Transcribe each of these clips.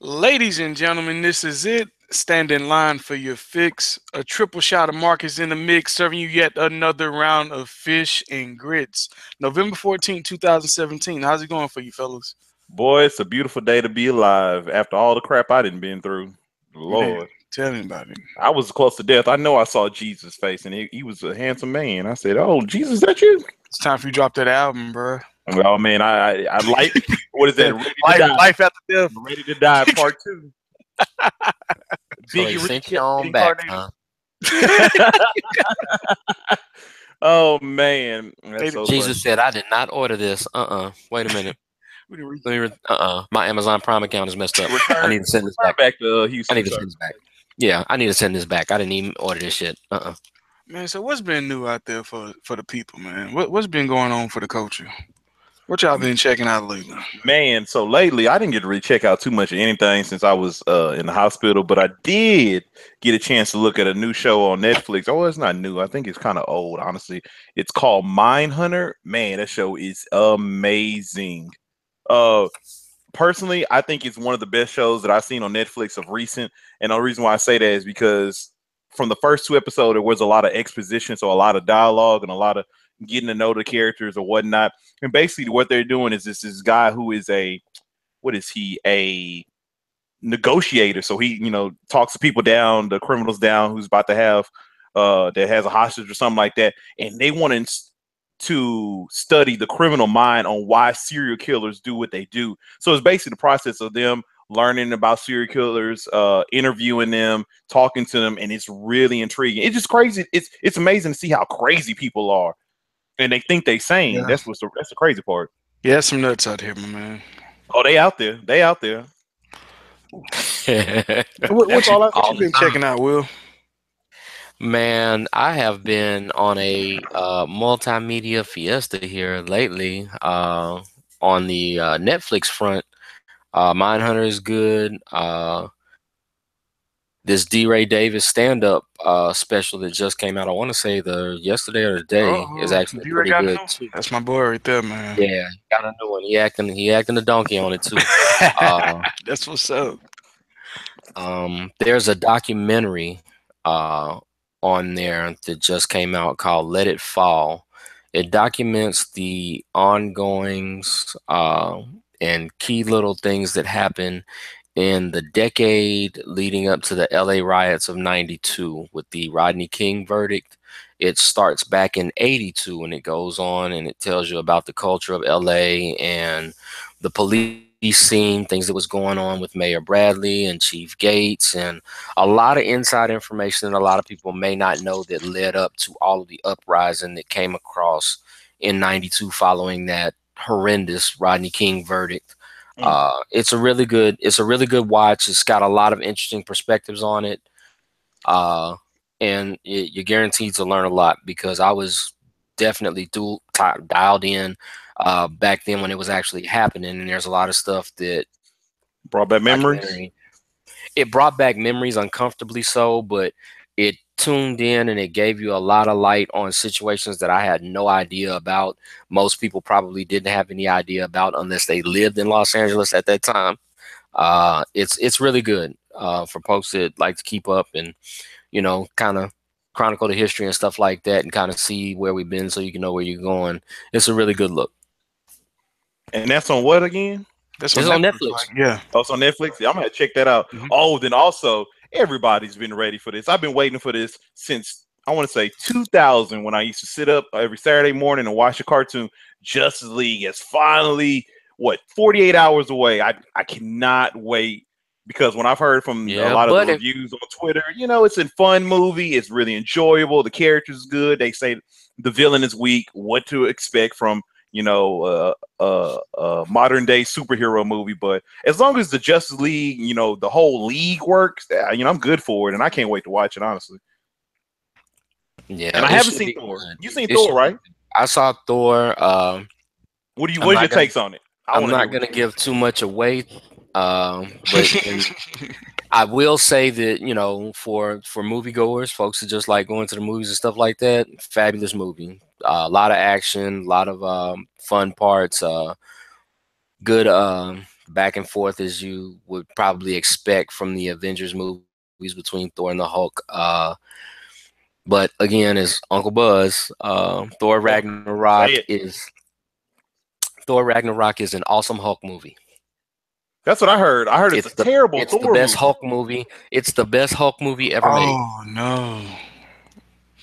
Ladies and gentlemen, this is it. Stand in line for your fix. A triple shot of Marcus in the mix, serving you yet another round of fish and grits. November 14th, 2017. How's it going for you, fellas? Boy, it's a beautiful day to be alive after all the crap I didn't been through. Man, Lord, tell me about it. I was close to death. I know I saw Jesus' face, and he was a handsome man. I said, "Oh, Jesus, that you?" It's time for you to drop that album, bro. Oh man, I like what is that? That Ready to life, die. life after death. Ready to die, part two. So they Biggie sent you on back, reincarnated. huh? Oh man, that's They, so funny. Jesus said, "I did not order this." Wait a minute. we done Let me. My Amazon Prime account is messed up. I Return, need to send this return back. back to I Houston, need to sir. send this back. Yeah, I need to send this back. I didn't even order this shit. Man, so what's been new out there for the people, man? What's been going on for the culture? What y'all been checking out lately? Man, so lately I didn't get to really check out too much of anything since I was in the hospital, but I did get a chance to look at a new show on Netflix. Oh, it's not new. I think it's kind of old, honestly. It's called Mindhunter. Man, that show is amazing. Uh, Personally, I think it's one of the best shows that I've seen on Netflix of recent. And the reason why I say that is because from the first two episodes, there was a lot of exposition, so a lot of dialogue and a lot of getting to know the characters or whatnot. And basically, what they're doing is this guy who is a what is he a negotiator? So he talks to people down, the criminals down, who's about to have that has a hostage or something like that, and they want to study the criminal mind on why serial killers do what they do. So it's basically the process of them learning about serial killers, interviewing them, talking to them, and it's really intriguing. It's just crazy. It's amazing to see how crazy people are, and they think they sane. Yeah. That's the crazy part. Yeah, some nuts out here, my man. Oh, they out there. They out there. What, what That's you all I what All you the been time. checking out, Will? Man, I have been on a multimedia fiesta here lately. On the Netflix front, Mindhunter is good. This D. Ray Davis stand-up special that just came out, I want to say the yesterday or the day, is Oh, actually D-Ray pretty got a new good one? too. That's my boy right there, man. Yeah, got a new one. He acting the donkey on it too. Uh, That's what's up. there's a documentary uh, on there that just came out called "Let It Fall." It documents the ongoings and key little things that happen in the decade leading up to the LA riots of 92 with the Rodney King verdict. It starts back in 82 and it goes on and it tells you about the culture of LA and the police scene, things that was going on with Mayor Bradley and Chief Gates, and a lot of inside information that a lot of people may not know that led up to all of the uprising that came across in 92 following that horrendous Rodney King verdict. Mm. It's a really good watch. It's got a lot of interesting perspectives on it, uh, and you're guaranteed to learn a lot because I was definitely dialed in back then when it was actually happening, and there's a lot of stuff that Brought back memories. documentary it brought back memories uncomfortably so, but it tuned in and it gave you a lot of light on situations that I had no idea about. Most people probably didn't have any idea about unless they lived in Los Angeles at that time. It's really good for folks that like to keep up and kind of chronicle the history and stuff like that, and kind of see where we've been so you can know where you're going. It's a really good look. And that's on what again? That's what It's on Netflix like. Netflix. Yeah. Oh, it's on Netflix. Yeah, I'm gonna check that out. Mhm. Oh, then also everybody's been ready for this. I've been waiting for this since I want to say 2000 when I used to sit up every Saturday morning and watch a cartoon. Justice League is finally 48 hours away. I cannot wait because when I've heard from a Yeah, lot of the buddy. reviews on Twitter, it's a fun movie. It's really enjoyable. The characters good. They say the villain is weak. What to expect from modern day superhero movie, but as long as the Justice League, the whole league works, I'm good for it, and I can't wait to watch it honestly. Yeah, And I it haven't should seen be Thor. good. You seen It Thor, should be right? good. I saw Thor. What I'm are your not gonna takes on it? I I'm want to hear not what gonna you think. give too much away. But I will say that for moviegoers, folks that just like going to the movies and stuff like that, fabulous movie. A lot of action, a lot of fun parts. Good back and forth as you would probably expect from the Avengers movies between Thor and the Hulk. But again, as Uncle Buzz, Thor Ragnarok is an awesome Hulk movie. That's what I heard. I heard it's a terrible It's Thor the best movie. Hulk movie. It's the best Hulk movie ever made. Oh no.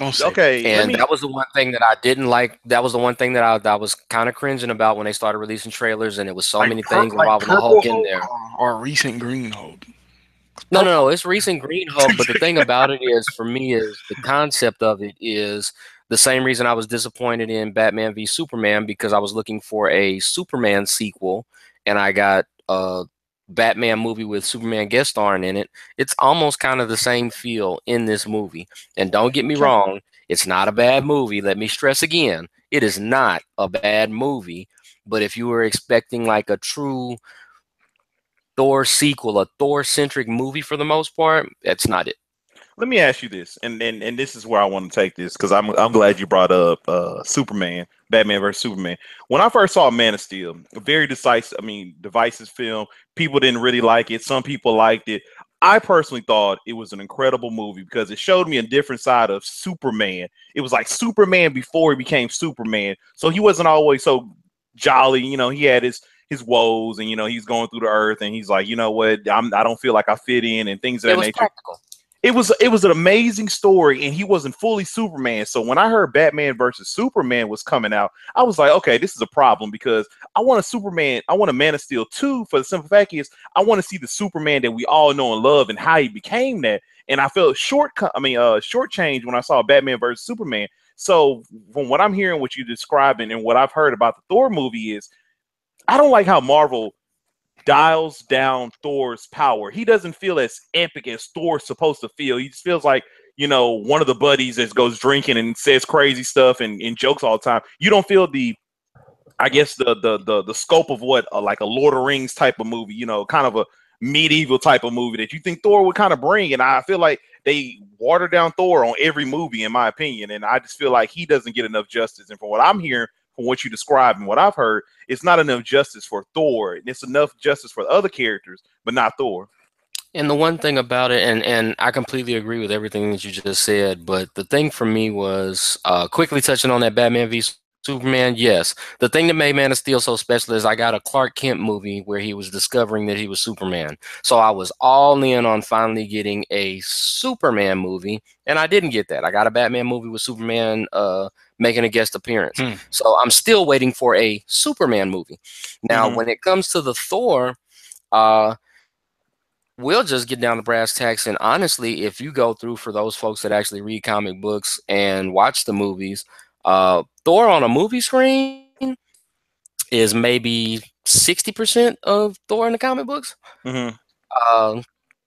Okay. And that was the one thing that I didn't like. That was the one thing that I was kind of cringing about when they started releasing trailers, and it was so many things involving the Hulk in there. Or recent Green Hulk. No, it's recent Green Hulk. But the thing about it is, for me, is the concept of it is the same reason I was disappointed in Batman v Superman, because I was looking for a Superman sequel, and I got a Batman movie with Superman guest starring in it. It's almost kind of the same feel in this movie. And don't get me wrong, it's not a bad movie. Let me stress again, it is not a bad movie. But if you were expecting like a true Thor sequel, a Thor-centric movie for the most part, that's not it. Let me ask you this, and this is where I want to take this, because I'm glad you brought up Superman, Batman versus Superman. When I first saw Man of Steel, a very divisive film. People didn't really like it. Some people liked it. I personally thought it was an incredible movie because it showed me a different side of Superman. It was like Superman before he became Superman, so he wasn't always so jolly. You know, he had his woes, and he's going through the earth, and he's like, you know what, I don't feel like I fit in, and things of that nature. Practical. It was an amazing story, and he wasn't fully Superman. So when I heard Batman versus Superman was coming out, I was like, okay, this is a problem, because I want a Man of Steel 2, for the simple fact is I want to see the Superman that we all know and love and how he became that. And I felt shortchanged when I saw Batman versus Superman. So from what I'm hearing, what you're describing, and what I've heard about the Thor movie is, I don't like how Marvel dials down Thor's power. He doesn't feel as epic as Thor's supposed to feel. He just feels like, one of the buddies that goes drinking and says crazy stuff and jokes all the time. You don't feel the scope of what like a Lord of the Rings type of movie, kind of a medieval type of movie that you think Thor would kind of bring. And I feel like they water down Thor on every movie, in my opinion. And I just feel like he doesn't get enough justice. And from what I'm hearing, from what you described and what I've heard, it's not enough justice for Thor. It's enough justice for the other characters, but not Thor. And the one thing about it, and I completely agree with everything that you just said, but the thing for me was, quickly touching on that Batman v Superman, yes. The thing that made Man of Steel so special is I got a Clark Kent movie where he was discovering that he was Superman. So I was all in on finally getting a Superman movie, and I didn't get that. I got a Batman movie with Superman making a guest appearance. So I'm still waiting for a Superman movie. Now, when it comes to the Thor, we'll just get down to brass tacks. And honestly, if you go through, for those folks that actually read comic books and watch the movies, Thor on a movie screen is maybe 60% of Thor in the comic books.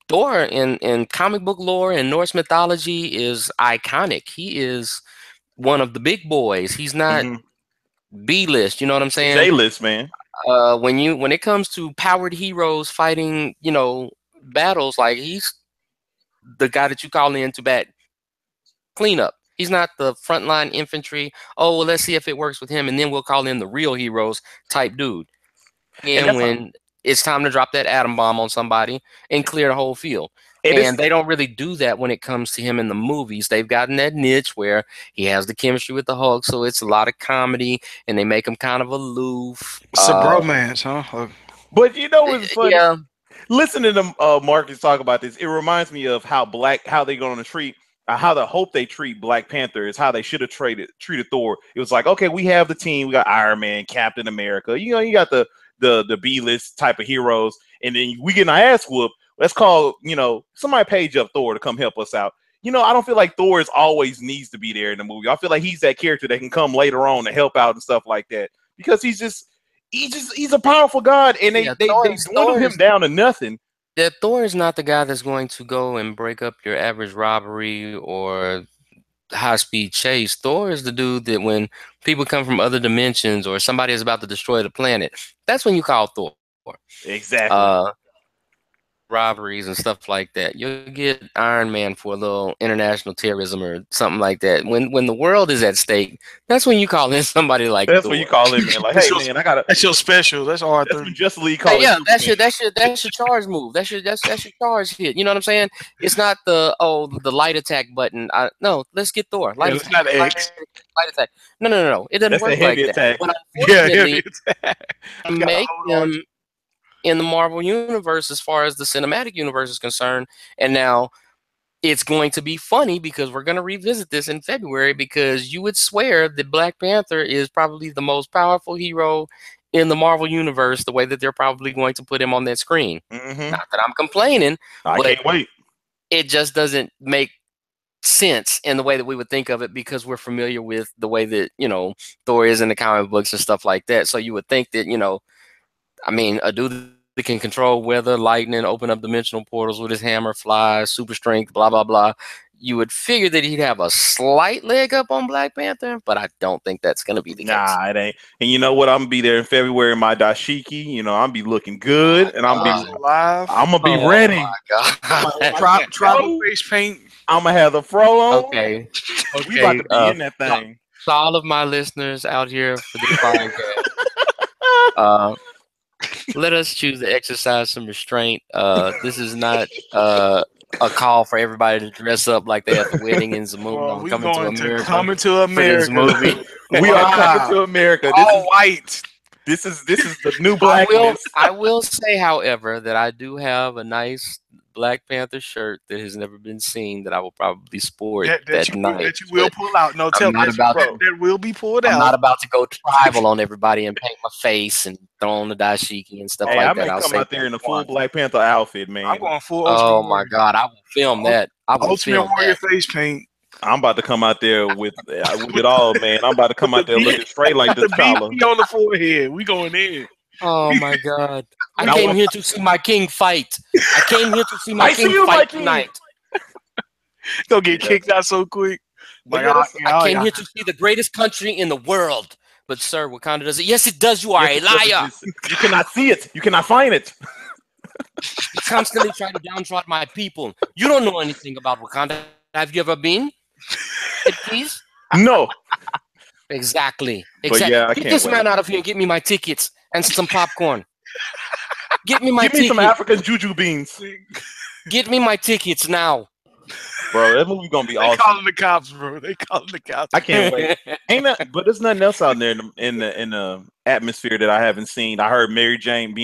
Thor in comic book lore and Norse mythology is iconic. He is one of the big boys. He's not B-list. You know what I'm saying? A-list, man. When it comes to powered heroes fighting, battles, like, he's the guy that you call in to bat cleanup. He's not the frontline infantry. Oh, well, let's see if it works with him, and then we'll call in the real heroes type dude. And when it's time to drop that atom bomb on somebody and clear the whole field. And they don't really do that when it comes to him in the movies. They've gotten that niche where he has the chemistry with the Hulk, so it's a lot of comedy, and they make him kind of aloof. It's a bromance, huh? But what's funny? Yeah. Listening to Marcus talk about this, it reminds me of how they're going to treat, how the hope they treat Black Panther is how they should have treated Thor. It was like, okay, we have the team, we got Iron Man, Captain America, you got the B-list type of heroes, and then we get our ass whooped. Let's call, somebody page up Thor to come help us out. I don't feel like Thor always needs to be there in the movie. I feel like he's that character that can come later on to help out and stuff like that, because he's a powerful god, and they dwindle him down to nothing. That Thor is not the guy that's going to go and break up your average robbery or high-speed chase. Thor is the dude that when people come from other dimensions or somebody is about to destroy the planet, that's when you call Thor. Exactly. robberies and stuff like that. You'll get Iron Man for a little international terrorism or something like that. When the world is at stake, that's when you call in somebody like That's Thor. what you call it, man. Like, hey, man, I gotta. That's your special. That's That's R30. when Justice League Hey, call yeah, it. that's your charge move. That's your charge hit. You know what I'm saying? It's not the light attack button. No, let's get Thor. Light Yeah, it's attack. not X. Light attack. No. It doesn't That's a work heavy like that. attack. But Yeah, unfortunately, attack. You gotta make hold on them in the Marvel universe as far as the cinematic universe is concerned. And now it's going to be funny because we're going to revisit this in February, because you would swear that Black Panther is probably the most powerful hero in the Marvel universe, the way that they're probably going to put him on that screen. Mm-hmm. Not that I'm complaining, I but can't wait. it just doesn't make sense in the way that we would think of it, because we're familiar with the way that, Thor is in the comic books and stuff like that. So you would think that, I mean, a dude that can control weather, lightning, open up dimensional portals with his hammer, fly, super strength, blah, blah, blah. You would figure that he'd have a slight leg up on Black Panther, but I don't think that's going to be the case. Nah, it ain't. And you know what? I'm gonna be there in February in my dashiki. I'm be looking good, and I'm gonna be ready. Oh my God. Tribal face paint. I'm gonna have the fro on. Okay. We about to be in that thing. To all of my listeners out here for this podcast, let us choose to exercise some restraint. This is not a call for everybody to dress up like they at the wedding in Zamunda. We're Coming to Coming to America. America. We are coming to America. All white. This is the new blackness. I will say, however, that I do have a nice Black Panther shirt that has never been seen that I will probably sport that night. That you will pull out. No, tell me that will be pulled out. I'm not about to go tribal on everybody and paint my face and throw on the dashiki and stuff like that. I may come out there in a full Black Panther outfit, man. I'm going full. Oh my God, I will film that. I will Ultimate Warrior face paint. I'm about to come out there with it all, man. I'm about to come out there looking straight like the collar on the forehead. We going in. Oh my God! I came here to see my king fight. I came here to see my king fight tonight. Don't get kicked out so quick. I came here to see the greatest country in the world. But sir, Wakanda does it. Yes, it does. You are a liar. You cannot see it. You cannot find it. You constantly try to downtrod my people. You don't know anything about Wakanda. Have you ever been? Please? No. Exactly. Yeah, get this man out of here and get me my tickets and some popcorn. Get me my tickets. Give me some African juju beans. Get me my tickets now. Bro, that movie gonna be awesome. They calling the cops, bro. They calling the cops. I can't wait. But there's nothing else out there in the atmosphere that I haven't seen. I heard Mary Jane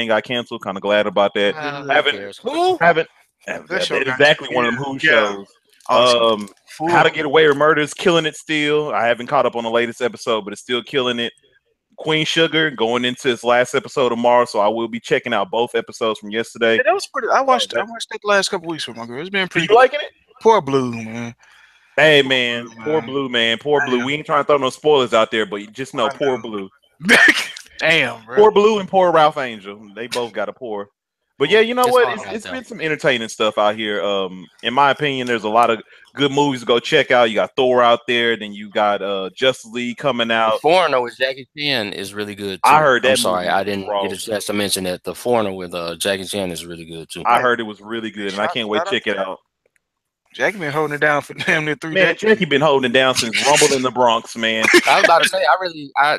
got canceled. Kind of glad about that. Haven't. That's exactly one of them Who shows. Awesome. How to Get Away with Murder is killing it still. I haven't caught up on the latest episode, but it's still killing it. Queen Sugar going into its last episode tomorrow, so I will be checking out both episodes from yesterday. Yeah, that was pretty. I watched that the last couple weeks with my girl. It's been pretty. You liking it? Poor Blue, man. Hey, man. Poor Blue, man. Poor Blue. We ain't trying to throw no spoilers out there, but you just know poor Blue. Damn, bro. Poor Blue and poor Ralph Angel. They both got a poor. But yeah, you know what? It's been some entertaining stuff out here. In my opinion, there's a lot of good movies to go check out. You got Thor out there, then you got Justice League coming out. The Foreigner with Jackie Chan is really good too. I heard that. I'm sorry, I didn't get a chance to mention that. The Foreigner with Jackie Chan is really good too. I heard it was really good, and I can't wait to check it out. Jackie been holding it down for damn near 3 days. Jackie been holding it down since Rumble in the Bronx, man. I was about to say,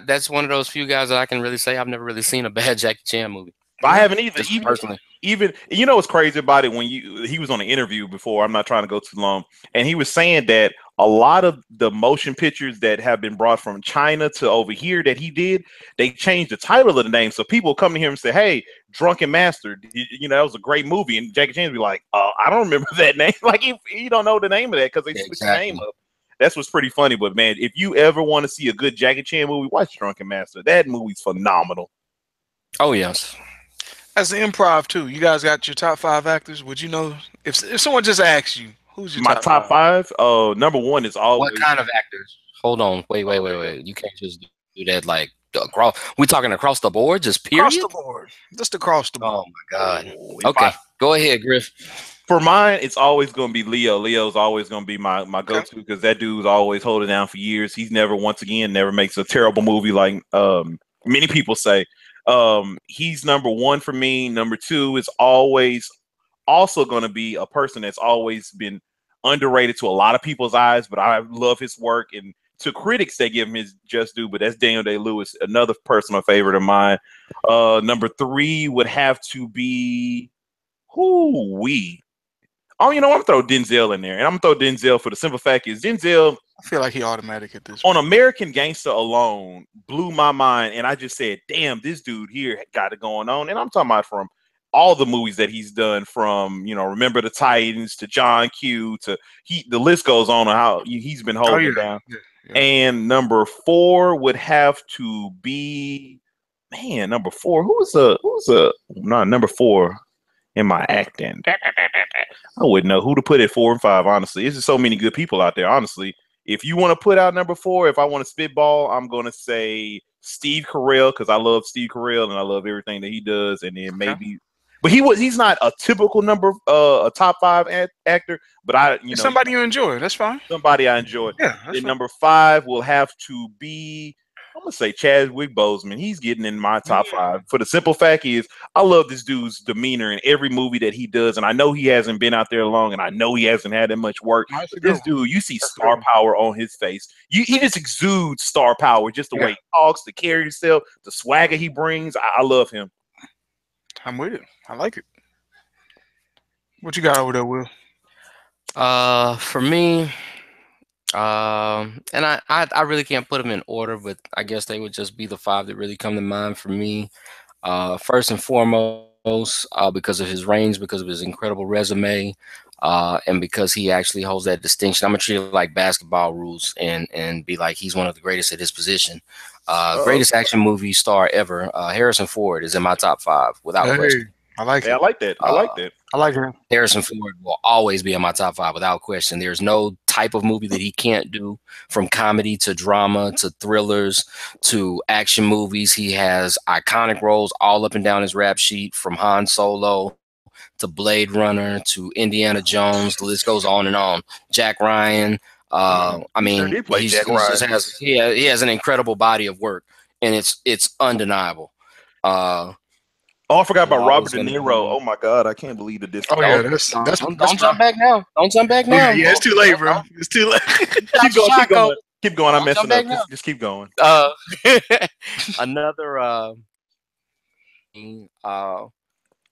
that's one of those few guys that I can really say I've never really seen a bad Jackie Chan movie. I haven't either. Personally. Even you know what's crazy about it, when he was on an interview before, I'm not trying to go too long, and he was saying that a lot of the motion pictures that have been brought from China to over here that he did, they changed the title of the name, so people come to him and say, "Hey, Drunken Master, that was a great movie," and Jackie Chan be like, "I don't remember that name." Like he don't know the name of that because they switched the name up. That's what's pretty funny. But man, if you ever want to see a good Jackie Chan movie, watch Drunken Master. That movie's phenomenal. Oh yes. As an improv too, you guys got your top 5 actors. Would you know if someone just asked you who's your top five? Number one is always. What kind of actors? Hold on, wait. You can't just do that like across. We talking across the board, just period. Across the board, just across the board. Oh my God. Okay, go ahead, Griff. For mine, it's always going to be Leo. Leo's always going to be my go-to because that dude's always holding down for years. He's never makes a terrible movie like many people say. He's number one for me. Number two is always also going to be a person that's always been underrated to a lot of people's eyes, but I love his work, and to critics they give him his just due. But that's Daniel Day-Lewis, another personal favorite of mine. Number 3 would have to be Oh, you know, I'm gonna throw Denzel in there, and I'm gonna throw Denzel for the simple fact is Denzel. I feel like he automatic at this On point. American Gangster alone blew my mind, and I just said, "Damn, this dude here got it going on." And I'm talking about from all the movies that he's done, from Remember the Titans to John Q to the list goes on how he's been holding it down. Yeah. And number 4 would have to be number 4. Who's not number 4 in my acting? I wouldn't know who to put at 4 and 5. Honestly, there's just so many good people out there. Honestly, if you want to put out number 4, if I want to spitball, I'm going to say Steve Carell, because I love Steve Carell and I love everything that he does. And then maybe, but he's not a typical a top 5 actor. But somebody you enjoy. That's fine. Somebody I enjoy. Yeah. Then number 5 will have to be, I'm gonna say Chadwick Boseman. He's getting in my top 5 for the simple fact is I love this dude's demeanor in every movie that he does, and I know he hasn't been out there long, and I know he hasn't had that much work. But this dude, you see star power on his face. He just exudes star power, just the way he talks, to carry himself, the swagger he brings. I love him. I'm with it. I like it. What you got over there, Will? For me, and I really can't put them in order, but I guess they would just be the 5 that really come to mind for me. First and foremost, because of his range, because of his incredible resume, and because he actually holds that distinction. I'm gonna treat it like basketball rules and be like he's one of the greatest at his position. Greatest action movie star ever. Harrison Ford is in my top 5 without question. I like it. I like that. I like that. I like him. Harrison Ford will always be in my top 5 without question. There's no type of movie that he can't do, from comedy to drama to thrillers to action movies. He has iconic roles all up and down his rap sheet, from Han Solo to Blade Runner to Indiana Jones. The list goes on and on. Jack Ryan. I mean, he has an incredible body of work, and it's undeniable. Oh, I forgot about Robert De Niro. Oh my God, I can't believe the disc. Oh yeah, don't jump back now. Don't jump back now. Yeah, it's too late, bro. It's too late. Keep going. I'm messing up. Just keep going. Another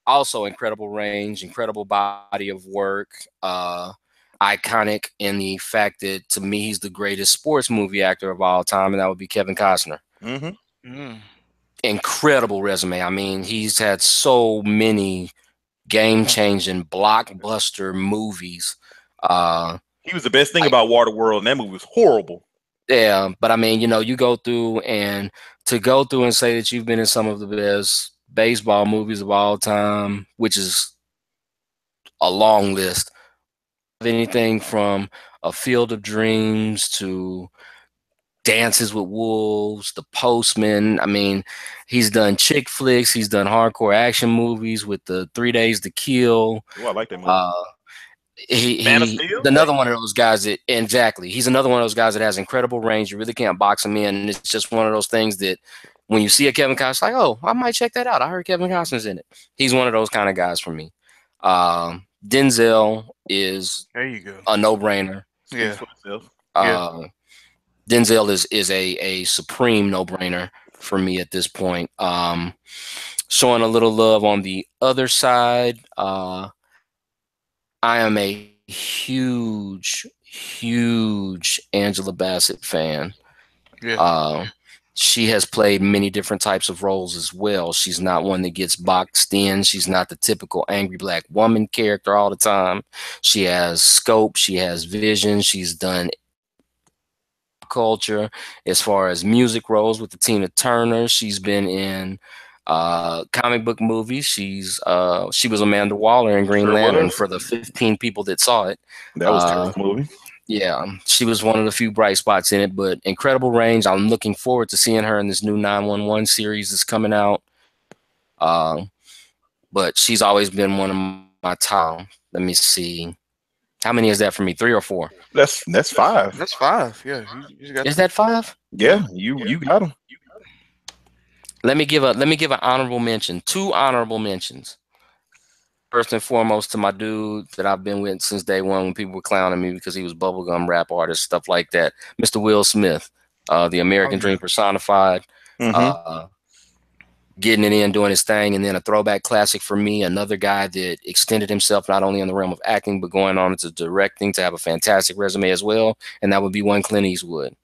also incredible range, incredible body of work, iconic in the fact that to me he's the greatest sports movie actor of all time, and that would be Kevin Costner. Incredible resume. I mean, he's had so many game-changing blockbuster movies. He was the best thing about Waterworld, and that movie was horrible. Yeah, but I mean, you go through and say that you've been in some of the best baseball movies of all time, which is a long list. Anything from A Field of Dreams to Dances with Wolves, The Postman. I mean, he's done chick flicks. He's done hardcore action movies with the 3 Days to Kill. Oh, I like that movie. He's another one of those guys that he's another one of those guys that has incredible range. You really can't box him in. And it's just one of those things that when you see a Kevin Costner, like, oh, I might check that out. I heard Kevin Costner's in it. He's one of those kind of guys for me. Denzel is a no-brainer. Yeah. Denzel is a supreme no-brainer for me at this point. Showing a little love on the other side. I am a huge Angela Bassett fan. Yeah. She has played many different types of roles as well. She's not one that gets boxed in. She's not the typical angry black woman character all the time. She has scope. She has vision. She's done culture as far as music roles with the Tina Turner. She's been in comic book movies. She was Amanda Waller in Green Lantern for the 15 people that saw it. That was a terrible movie. Yeah, she was one of the few bright spots in it, but incredible range. I'm looking forward to seeing her in this new 911 series that's coming out. But she's always been one of my top. Let me see. How many is that for me? 3 or 4? That's 5. That's 5. Yeah. Is that 5? Yeah, you got them. Let me give an honorable mention. 2 honorable mentions. first and foremost to my dude that I've been with since day one when people were clowning me because he was bubblegum rap artist, stuff like that. Mr. Will Smith, the American Dream personified, getting it in, doing his thing. And then a throwback classic for me, another guy that extended himself not only in the realm of acting, but going on into directing to have a fantastic resume as well. And that would be one Clint Eastwood.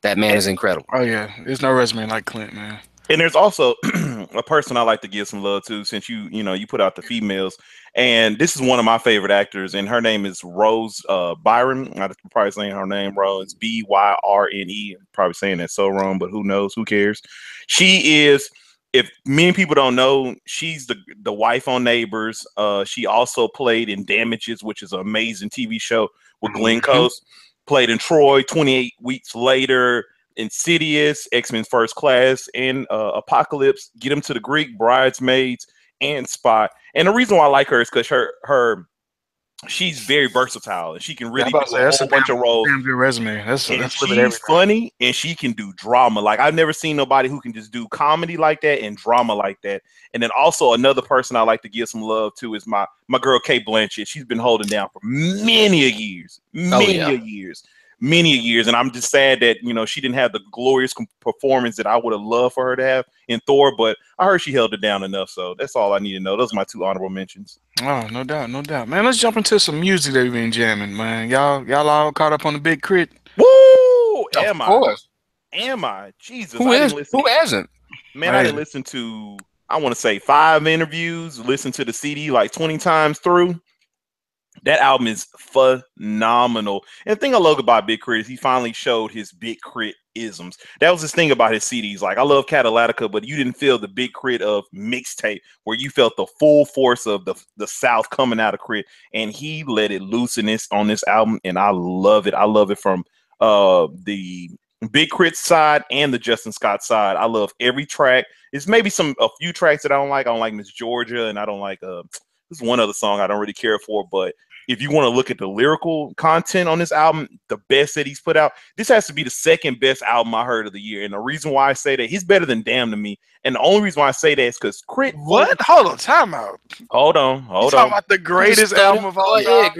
That man is incredible. Oh, yeah. There's no resume like Clint, man. And there's also a person I like to give some love to, since you put out the females, and this is one of my favorite actors, and her name is Rose Byron. I'm probably saying her name wrong. It's Byrne. I'm probably saying that so wrong, but who knows? Who cares? She is. If many people don't know, she's the wife on Neighbors. She also played in Damages, which is an amazing TV show with Glenn Close. Played in Troy. 28 Weeks Later. Insidious, X-Men First Class, and Apocalypse. Get Him to the Greek, Bridesmaids, and Spy. And the reason why I like her is because she's very versatile, and she can really do a whole bunch of roles. Damn good resume. She's funny, and she can do drama. Like, I've never seen nobody who can just do comedy like that and drama like that. And then also another person I like to give some love to is my girl Cate Blanchett. She's been holding down for many years. Many years, and I'm just sad that she didn't have the glorious performance that I would have loved for her to have in Thor, but I heard she held it down enough, so that's all I need to know. Those are my 2 honorable mentions. Oh, no doubt, man. Let's jump into some music that we've been jamming, man. Y'all all caught up on the Big Crit? Woo! Of course. Am I? Jesus, who hasn't? Man, I didn't listen to, I want to say 5 interviews, listen to the CD like 20 times through. That album is phenomenal. And the thing I love about Big Crit is he finally showed his Big Crit isms. That was his thing about his CDs. Like, I love Catalytica, but you didn't feel the Big Crit of Mixtape, where you felt the full force of the South coming out of Crit. And he let it loose on this album, and I love it. I love it from the Big Crit side and the Justin Scott side. I love every track. It's maybe a few tracks that I don't like. I don't like Miss Georgia, and I don't like there's one other song I don't really care for, but if you want to look at the lyrical content on this album, the best that he's put out, this has to be the second best album I heard of the year. And the reason why I say that, he's better than Damn to me. And the only reason why I say that is because Crit. What? Hold on, time out. Hold on. Talking about the greatest album of all time.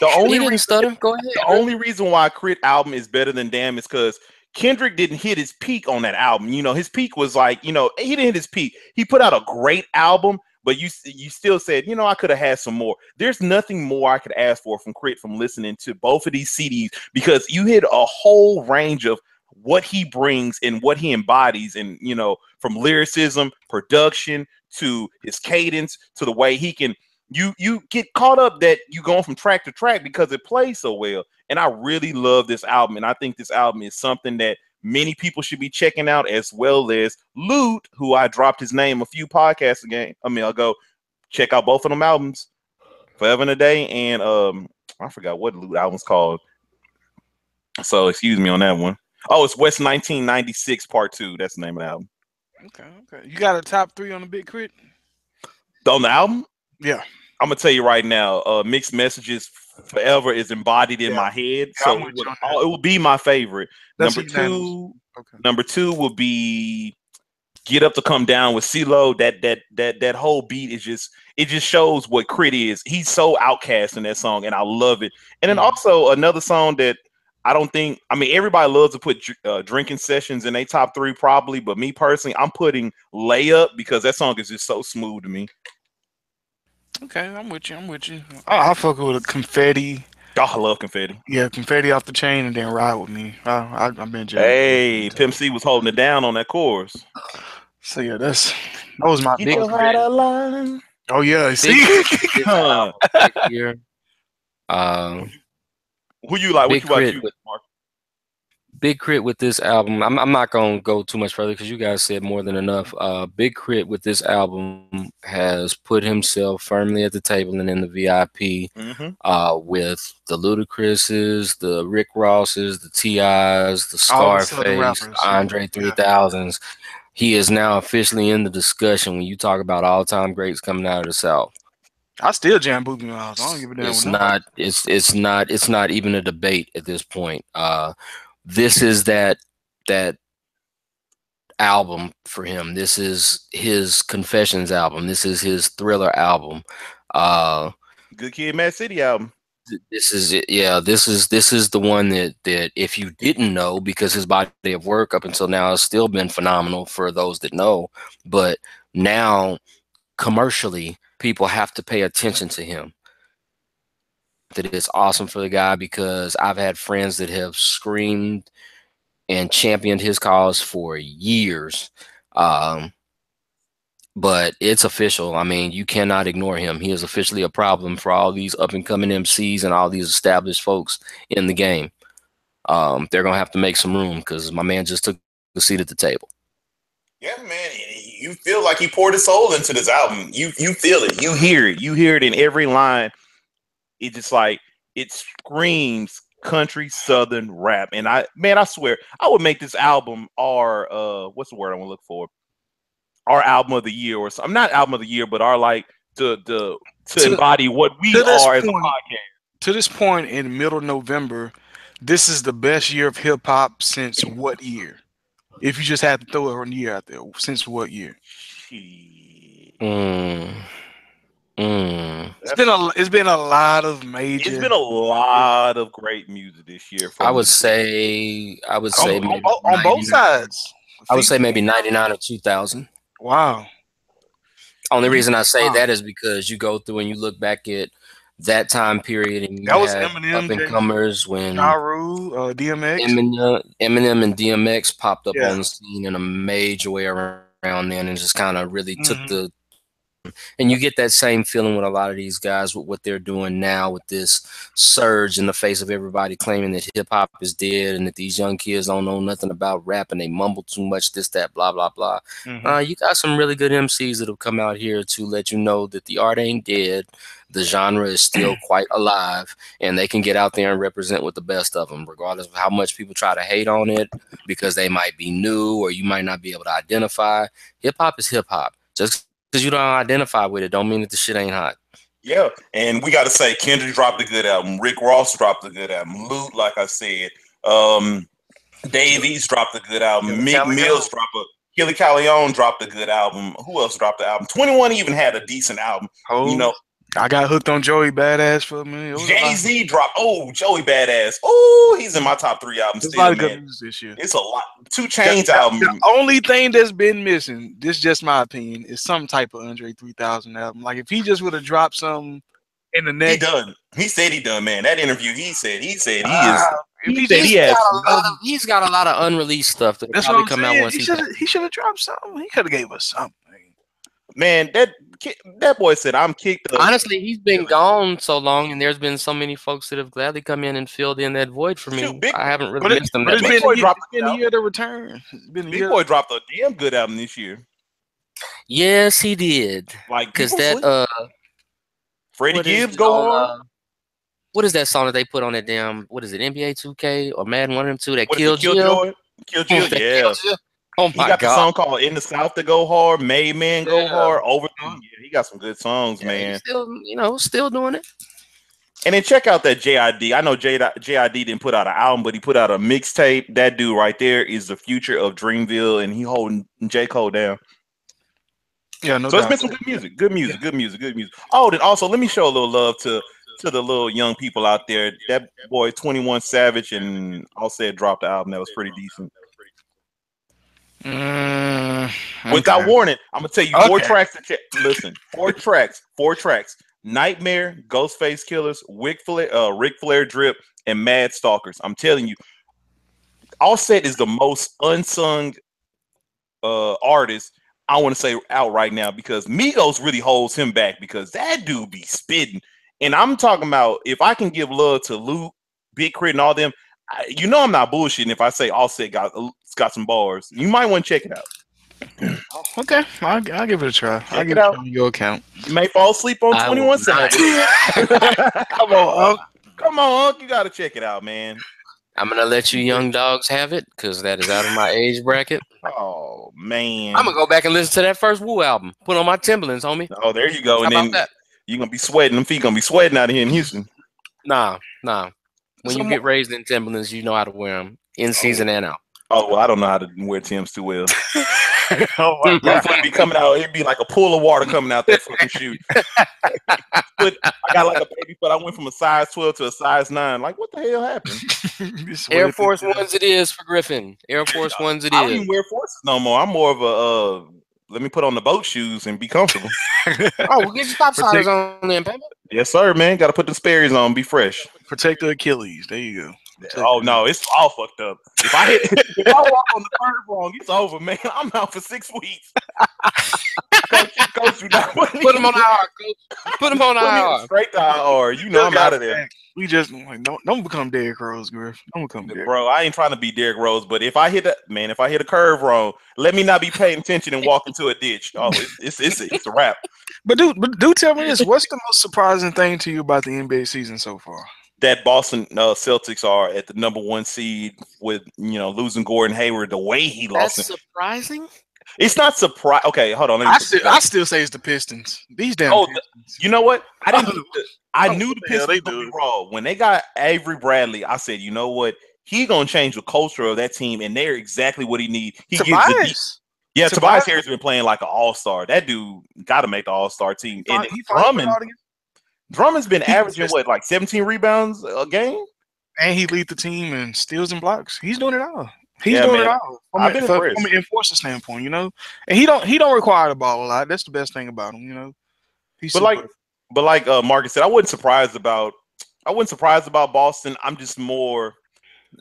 The only reason why Crit album is better than Damn is because Kendrick didn't hit his peak on that album. His peak was like, he didn't hit his peak. He put out a great album, but you still said, I could have had some more. There's nothing more I could ask for from Crit from listening to both of these CDs, because you hit a whole range of what he brings and what he embodies, and from lyricism, production, to his cadence, to the way he can. You get caught up that you going from track to track because it plays so well. And I really love this album, and I think this album is something that many people should be checking out, as well as Lute, who I dropped his name a few podcasts ago. Check out both of them albums, Forever and a Day, and I forgot what Lute album's called. So excuse me on that one. Oh, it's West 1996 Part 2. That's the name of the album. Okay. You got a top 3 on the Big Crit? On the album? Yeah. I'm gonna tell you right now, Mixed Messages Forever is embodied in my head, so it will be my favorite. Number two will be Get Up to Come Down with CeeLo. That whole beat is just shows what Crit is. He's so outcast in that song, and I love it. And then also another song that everybody loves to put Drinking Sessions in their top 3 probably, but me personally, I'm putting Layup because that song is just so smooth to me. Okay, I'm with you. I fuck with a Confetti. Oh, I love Confetti. Yeah, Confetti Off the Chain, and then Ride With Me. I've been jamming. Hey, Pimp C was holding it down on that chorus. So yeah, that was my big line. Oh yeah, see. Who you like? What you like, Mark? Big Crit with this album. I'm not gonna go too much further because you guys said more than enough. Big Crit with this album has put himself firmly at the table and in the VIP with the Ludacris's, the Rick Ross's, the T.I.'s, the Scarface, Andre 3000s. He is now officially in the discussion when you talk about all-time greats coming out of the South. I still jam Boogie Miles. I don't give a damn. It's not even a debate at this point. This is that album for him. This is his Confessions album. This is his Thriller album. Good Kid, Mad City album. This is it. Yeah, this is the one that if you didn't know, because his body of work up until now has still been phenomenal for those that know, but now commercially people have to pay attention to him. That is awesome for the guy, because I've had friends that have screamed and championed his cause for years. But it's official. I mean, you cannot ignore him. He is officially a problem for all these up and coming MCs and all these established folks in the game. They're going to have to make some room, because my man just took a seat at the table. Yeah, man. You feel like he poured his soul into this album. You feel it. You hear it. You hear it in every line. It's just like, it screams country Southern rap. And I swear, I would make this album our, what's the word I want to look for? Our album of the year, or something. Not album of the year, but our, like, to embody what we are as a podcast. To this point in middle November, this is the best year of hip hop since what year? If you just had to throw a year out there, since what year? It's been a lot of major. It's been a lot of great music this year. I would say on both sides. I would say maybe 99 or 2000. Wow. Only reason I say that is because you go through and you look back at that time period, and that was Eminem, up and comers when Ja Rule, DMX, Eminem and DMX popped up on the scene in a major way around then, and just kind of really took the. And you get that same feeling with a lot of these guys with what they're doing now, with this surge in the face of everybody claiming that hip hop is dead and that these young kids don't know nothing about rap and they mumble too much, this, that, blah, blah, blah. You got some really good MCs that have come out here to let you know that the art ain't dead. The genre is still quite alive, and they can get out there and represent with the best of them, regardless of how much people try to hate on it, because they might be new or you might not be able to identify. Hip hop is hip hop. Just because you don't identify with it don't mean that the shit ain't hot. Yeah, and we got to say, Kendrick dropped a good album. Rick Ross dropped a good album. Lute, like I said. Dave East dropped a good album. Meek Mills dropped a... Kelly Calhoun dropped a good album. Who else dropped the album? 21 even had a decent album. You know, I got hooked on Joey Badass for a minute. Jay-Z dropped. Oh, Joey Badass. Oh, he's in my top 3 albums. There's a lot of good music this year. It's a lot. 2 Chainz album. The only thing that's been missing, this is just my opinion, is some type of Andre 3000 album. Like, if he just would have dropped something in the next. He done. He said he done, man. That interview, he said he is. He's got a lot of unreleased stuff that will probably come out once he should have dropped something. He could have gave us something. Man, that boy said, I'm kicked up. Honestly, he's been gone so long, and there's been so many folks that have gladly come in and filled in that void for me. I haven't really missed them that much. Big Boy dropped a year to return. Big Boy dropped a damn good album this year. Yes, he did. Like, because that Freddie Gibbs go on. What is that song that they put on that damn? What is it? NBA 2K or Madden? One of them two that killed Jill. Kill Jill, yeah. Oh my God! He got the song called "In the South to Go Hard," "Made Man Go Hard." Yeah, he got some good songs, man. Still doing it. And then check out that JID. I know JID didn't put out an album, but he put out a mixtape. That dude right there is the future of Dreamville, and he holding J. Cole down. Yeah, no. So it's been some good music. Oh, then also let me show a little love to the little young people out there. That boy 21 Savage and Offset dropped the album that was pretty decent. Without warning, I'm gonna tell you 4 tracks to check. Listen, 4 tracks. Nightmare, Ghostface Killers, Ric Flair Drip, and Mad Stalkers. I'm telling you, Offset is the most unsung artist I want to say out right now, because Migos really holds him back, because that dude be spitting. And I'm talking about, if I can give love to Luke, Big Crit, and all them, you know I'm not bullshitting if I say Offset got some bars. You might want to check it out. Okay, I'll give it a try. I'll give it on your account. You may fall asleep on 21 Savage. Come on, Unc. You got to check it out, man. I'm going to let you young dogs have it, because that is out of my age bracket. Oh, man. I'm going to go back and listen to that first Wu album. Put on my Timberlands, homie. Oh, there you go. And then you're going to be sweating. Them feet going to be sweating out of here in Houston. Nah. When you get raised in Timberlands, you know how to wear them in season and out. Oh, well, I don't know how to wear Tim's too well. Oh my god! Motherfucker be coming out. It'd be like a pool of water coming out that fucking shoe. But I got like a baby foot. I went from a size 12 to a size 9. Like, what the hell happened? Air Force Ones it is for Griffin. Air Force Ones it I don't is. even wear forces no more. I'm more of a let me put on the boat shoes and be comfortable. Oh, we'll get your top siders on then, baby. Yes, sir, man. Got to put the Sperry's on. Be fresh. Protect the Achilles. There you go. Oh no, it's all fucked up. If I walk on the curve wrong, it's over, man. I'm out for 6 weeks. Coach, put him on IR, coach. Put him on IR. Straight to IR. You know I'm out of there. We just like, don't become Derrick Rose, Griff. Don't become Derrick. Bro, I ain't trying to be Derrick Rose, but if I hit a curve wrong, let me not be paying attention and walk into a ditch. Oh, it's a wrap. But do tell me this: what's the most surprising thing to you about the NBA season so far? That Boston Celtics are at the number 1 seed with losing Gordon Hayward the way he lost. That's surprising. It's not surprising. Okay, hold on. I still say it's the Pistons. These damn. Pistons. You know what? I knew the Pistons they would be raw when they got Avery Bradley. I said, you know what? He gonna change the culture of that team, and they're exactly what he needs. Tobias Harris been playing like an all-star. That dude got to make the all-star team. And Drummond's been averaging like 17 rebounds a game, and he lead the team in steals and blocks. He's doing it all. He's doing it all. I've been impressed from an enforcer standpoint, and he don't require the ball a lot. That's the best thing about him, But like Marcus said, I wasn't surprised about Boston. I'm just more.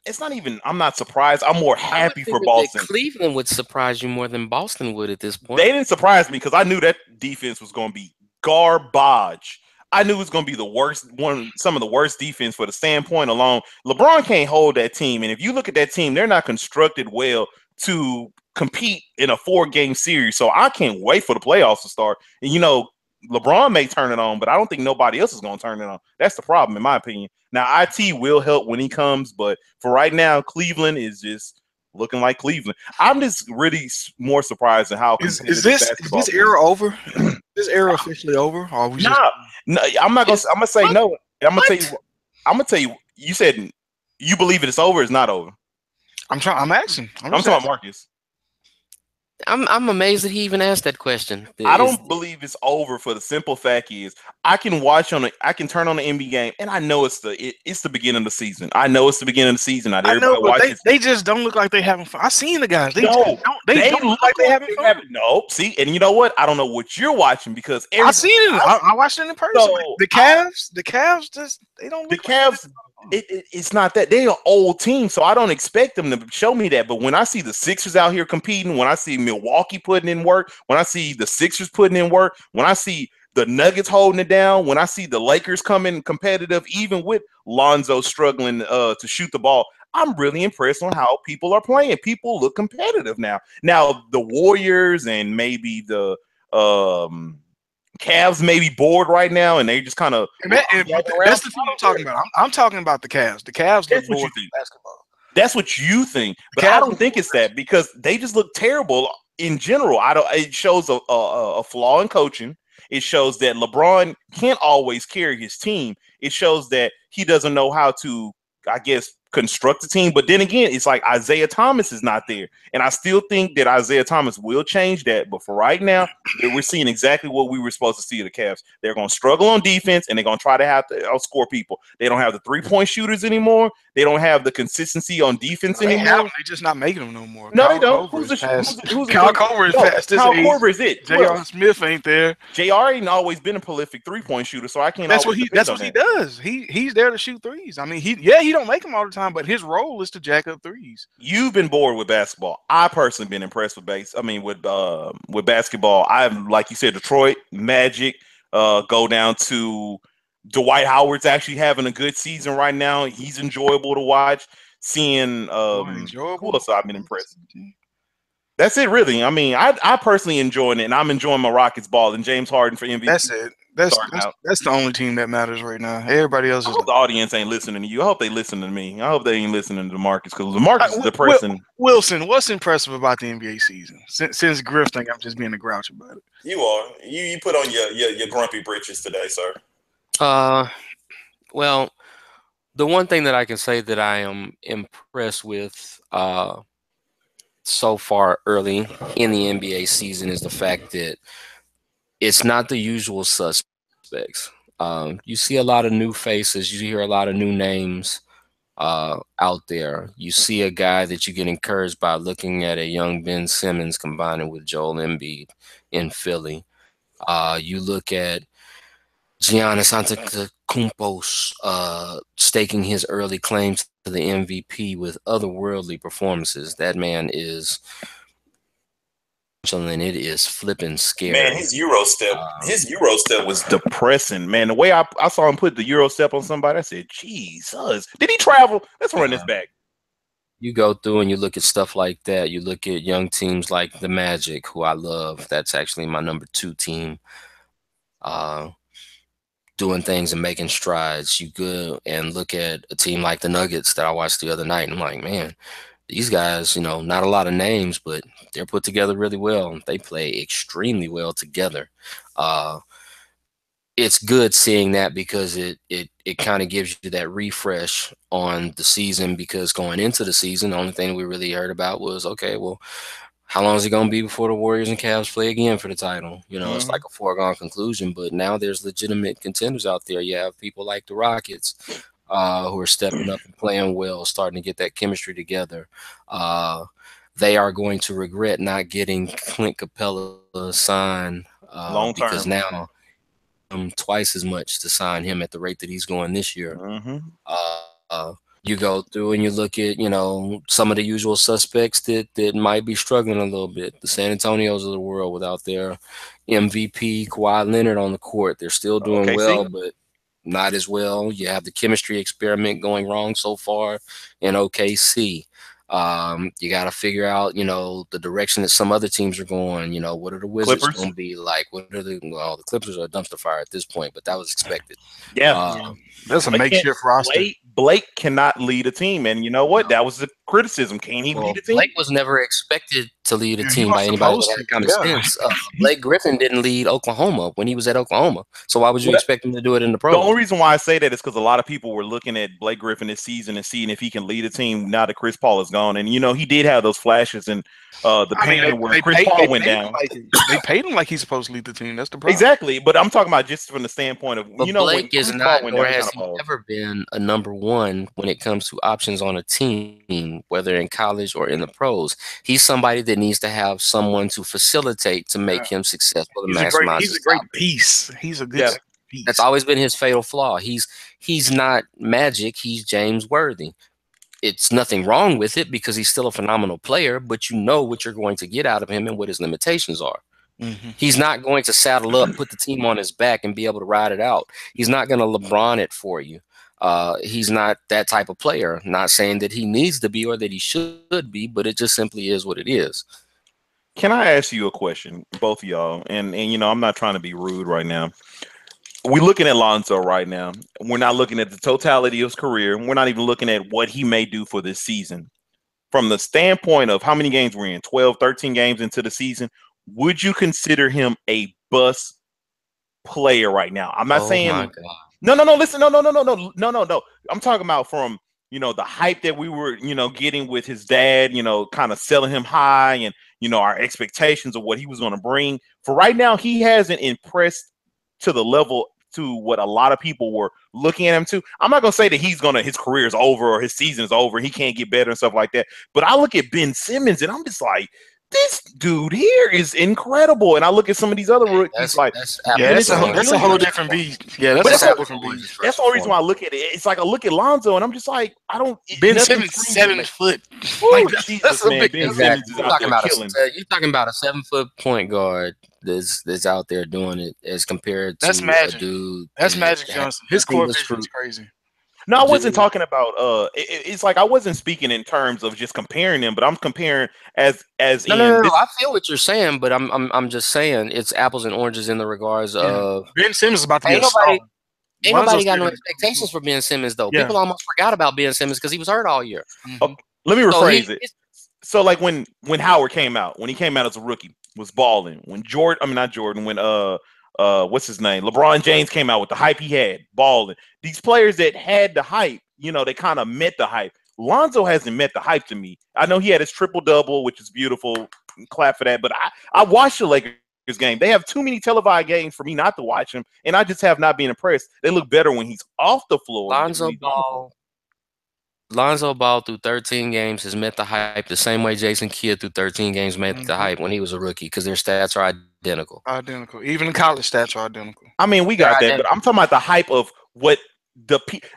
It's not even. I'm not surprised. I'm more happy for Boston. Cleveland would surprise you more than Boston would at this point. They didn't surprise me because I knew that defense was going to be garbage. I knew it was going to be the worst some of the worst defense for the standpoint alone. LeBron can't hold that team, and if you look at that team, they're not constructed well to compete in a 4-game series. So I can't wait for the playoffs to start. And LeBron may turn it on, but I don't think nobody else is going to turn it on. that's the problem, in my opinion. Now, IT will help when he comes, but for right now, Cleveland is just looking like Cleveland. I'm just really more surprised at how is this era over? This era officially over? Or we no, I'm not gonna. I'm gonna say no. I'm gonna tell you. You said you believe it's over. It's not over. I'm asking. I'm talking about Marcus. I'm amazed that he even asked that question. I don't believe it's over for the simple fact is I can turn on the NBA game and I know it's the beginning of the season. I know it's the beginning of the season. They just don't look like they having fun. I've seen the guys. They don't look like they having fun. No, see, and you know what? I don't know what you're watching because I've seen it. I watched it in person. So the Cavs just they don't. Look the Cavs. It's not that they're an old team, so I don't expect them to show me that. But when I see the Sixers out here competing, when I see Milwaukee putting in work, when I see the Sixers putting in work, when I see the Nuggets holding it down, when I see the Lakers coming competitive, even with Lonzo struggling to shoot the ball, I'm really impressed on how people are playing. People look competitive now. Now the Warriors and maybe the Cavs may be bored right now, and they just kind of. That's the thing I'm talking about. I'm talking about the Cavs. The Cavs look bored with basketball. That's what you think, but I don't think it's that because they just look terrible in general. It shows a flaw in coaching. It shows that LeBron can't always carry his team. It shows that he doesn't know how to, I guess, construct a team. But then again, it's like Isaiah Thomas is not there. And I still think that Isaiah Thomas will change that. But for right now, we're seeing exactly what we were supposed to see of the Cavs. They're going to struggle on defense, and they're going to try to have to outscore people. They don't have the three-point shooters anymore. They don't have the consistency on defense anymore. They're just not making them no more. No, they don't. Kyle Korver is past this age. Kyle Korver is it. J.R. Smith ain't there. J.R. ain't always been a prolific three-point shooter, so I can't. That's what he does. He's there to shoot threes. I mean, he don't make them all the time, but his role is to jack up threes. You've been bored with basketball. I personally been impressed with with basketball. I've, like you said, Detroit Magic. Go down to Dwight Howard's actually having a good season right now. He's enjoyable to watch. Seeing who else I've been impressed. That's it, really. I mean, I personally enjoying it, and I'm enjoying my Rockets ball and James Harden for MVP. That's it. That's the only team that matters right now. Everybody else I hope the audience ain't listening to you. I hope they listen to me. I hope they ain't listening to DeMarcus because DeMarcus is depressing. Wilson, what's impressive about the NBA season? Since Griff think I'm just being a grouch about it. You are. You put on your grumpy britches today, sir. Well, the one thing that I can say that I am impressed with so far early in the NBA season is the fact that it's not the usual suspects. You see a lot of new faces. You hear a lot of new names out there. You see a guy that you get encouraged by looking at a young Ben Simmons combining with Joel Embiid in Philly. You look at Giannis Antetokounmpo staking his early claims to the MVP with otherworldly performances. That man is, and it is flipping scary. Man, his Euro step was depressing. Man, the way I saw him put the Euro step on somebody, I said, Jesus. Did he travel? Let's run this back. You go through and you look at stuff like that. You look at young teams like the Magic, who I love. That's actually my number 2 team. Doing things and making strides. You go and look at a team like the Nuggets that I watched the other night, and I'm like, man, these guys, you know, not a lot of names, but they're put together really well. They play extremely well together. It's good seeing that because it kind of gives you that refresh on the season, because going into the season, the only thing we really heard about was, okay, well, how long is it going to be before the Warriors and Cavs play again for the title? You know, it's like a foregone conclusion, but now there's legitimate contenders out there. You have people like the Rockets who are stepping up and playing well, starting to get that chemistry together. They are going to regret not getting Clint Capella signed long term, because now twice as much to sign him at the rate that he's going this year. You go through and you look at, you know, some of the usual suspects that might be struggling a little bit. The San Antonios of the world without their MVP Kawhi Leonard on the court. They're still doing well, but not as well. You have the chemistry experiment going wrong so far in OKC. You got to figure out, you know, the direction that some other teams are going. You know, what are the Wizards going to be like? What are the Clippers are a dumpster fire at this point, but that was expected. That's a makeshift roster. Blake cannot lead a team, and you know what? That was the criticism. Can he lead a team? Blake was never expected to lead a team by anybody with that kind of sense. Blake Griffin didn't lead Oklahoma when he was at Oklahoma, so why would you expect him to do it in the pros? The only reason why I say that is because a lot of people were looking at Blake Griffin this season and seeing if he can lead a team now that Chris Paul is gone, and you know he did have those flashes in the paint where Chris Paul went down. They paid him like he's supposed to lead the team. That's the problem. Exactly, but I'm talking about just from the standpoint of Blake is not, or has he ever been a number one when it comes to options on a team, whether in college or in the pros. He's somebody that needs to have someone to facilitate to make him successful. He's a great piece. He's a good piece. That's always been his fatal flaw. He's not Magic. He's James Worthy. It's nothing wrong with it because he's still a phenomenal player, but you know what you're going to get out of him and what his limitations are. He's not going to saddle up, put the team on his back, and be able to ride it out. He's not going to LeBron it for you. He's not that type of player. Not saying that he needs to be or that he should be, but it just simply is what it is. Can I ask you a question, both of y'all? And you know, I'm not trying to be rude right now. We're looking at Lonzo right now. We're not looking at the totality of his career. We're not even looking at what he may do for this season. From the standpoint of how many games we're in, 12, 13 games into the season, would you consider him a bust player right now? I'm not saying no. Listen, no. I'm talking about from, you know, the hype that we were, you know, getting with his dad, you know, kind of selling him high, and you know our expectations of what he was going to bring. For right now, he hasn't impressed to the level to what a lot of people were looking at him to. I'm not gonna say that his career is over or his season is over. He can't get better and stuff like that. But I look at Ben Simmons and I'm just like, this dude here is incredible. And I look at some of these other rookies that's a whole different beast. Yeah, that's a different beast. That's the only reason why I look at it. It's like I look at Lonzo and I'm just like, I don't. Ben Simmons 7 foot. That's a big. You're talking about a 7 foot point guard that's out there doing it as compared to Magic. A dude. That's Magic Johnson. His core vision is crazy. No, I wasn't talking about. It's like I wasn't speaking in terms of just comparing them, but I'm comparing as. No. I feel what you're saying, but I'm just saying it's apples and oranges in the regards of Ben Simmons is about to be Ain't nobody got no expectations for Ben Simmons though. People almost forgot about Ben Simmons because he was hurt all year. Let me rephrase it. So like when Howard came out, when he came out as a rookie, was balling. When what's his name? LeBron James came out with the hype he had, balling. These players that had the hype, you know, they kind of met the hype. Lonzo hasn't met the hype to me. I know he had his triple-double, which is beautiful. Clap for that. But I watched the Lakers game. They have too many televised games for me not to watch them, and I just have not been impressed. They look better when he's off the floor. Lonzo Ball through 13 games has met the hype the same way Jason Kidd through 13 games met the hype when he was a rookie, because their stats are identical. Identical. Even college stats are identical. I mean, we got that, but I'm talking about the hype of what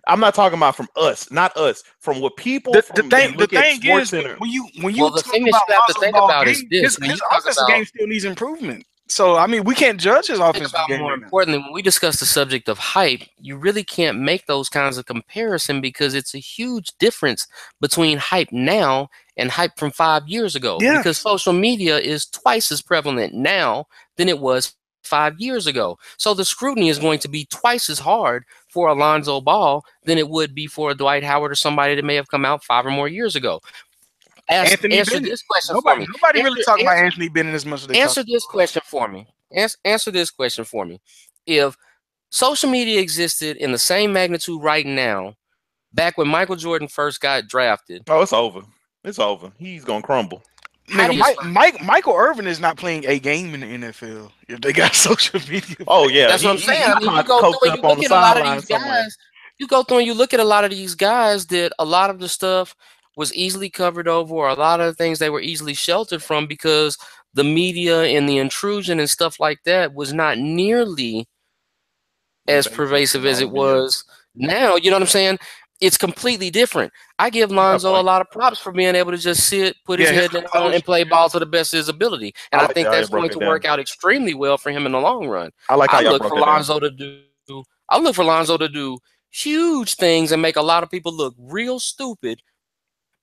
I'm not talking about from us, not us, from what people. The thing is, when you the thing that you have to think about is this: his offensive game still needs improvement. So I mean, we can't judge his offensive game. More importantly, when we discuss the subject of hype, you really can't make those kinds of comparison, because it's a huge difference between hype now and hype from 5 years ago. Yeah. Because social media is twice as prevalent now than it was 5 years ago. So the scrutiny is going to be twice as hard for Alonzo Ball than it would be for a Dwight Howard or somebody that may have come out 5 or more years ago. Answer this question for me. Nobody really talking about Anthony Bennett as much as they answer this question for me. Answer this question for me. If social media existed in the same magnitude right now, back when Michael Jordan first got drafted. Oh, it's over. It's over. He's gonna crumble. Michael Irvin is not playing a game in the NFL if they got social media. Oh yeah, that's what I'm saying. I mean, you go through and you look at a lot of these guys. You go through and you look at a lot of these guys that a lot of the stuff was easily covered over, or a lot of the things they were easily sheltered from, because the media and the intrusion and stuff like that was not nearly as pervasive as it was now. You know what I'm saying? It's completely different. I give Lonzo a lot of props for being able to just sit, put his head down, and play ball to the best of his ability. And I think that's going to work out extremely well for him in the long run. I look for Lonzo to do huge things and make a lot of people look real stupid,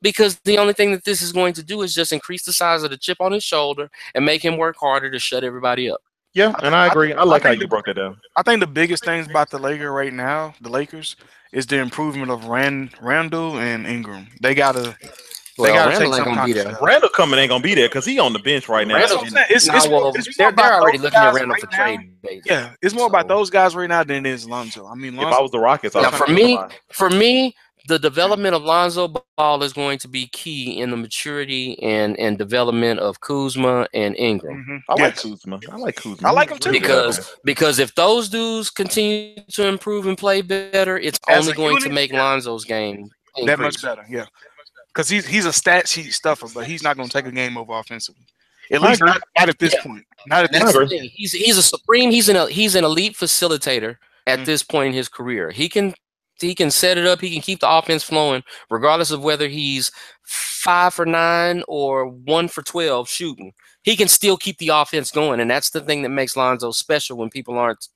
because the only thing that this is going to do is just increase the size of the chip on his shoulder and make him work harder to shut everybody up. Yeah, and I agree. I like how you broke it down. I think the biggest things about the Lakers right now, is the improvement of Randall and Ingram. They gotta Randall ain't gonna be there. Randall coming ain't gonna be there because he's on the bench right now. They're already looking at Randall for trade. Yeah, it's more about those guys right now than it is Lonzo. I mean, if I was the Rockets, for me, the development of Lonzo Ball is going to be key in the maturity and development of Kuzma and Ingram. I like Kuzma. I like him too. Because if those dudes continue to improve and play better, it's only going to make Lonzo's game increase. That much better. Yeah, because he's a stat sheet stuffer, but he's not going to take a game over offensively. At least not at this point. Not at this point. He's a supreme. He's an elite facilitator at this point in his career. He can set it up. He can keep the offense flowing, regardless of whether he's 5 for 9 or 1 for 12 shooting. He can still keep the offense going, and that's the thing that makes Lonzo special when people aren't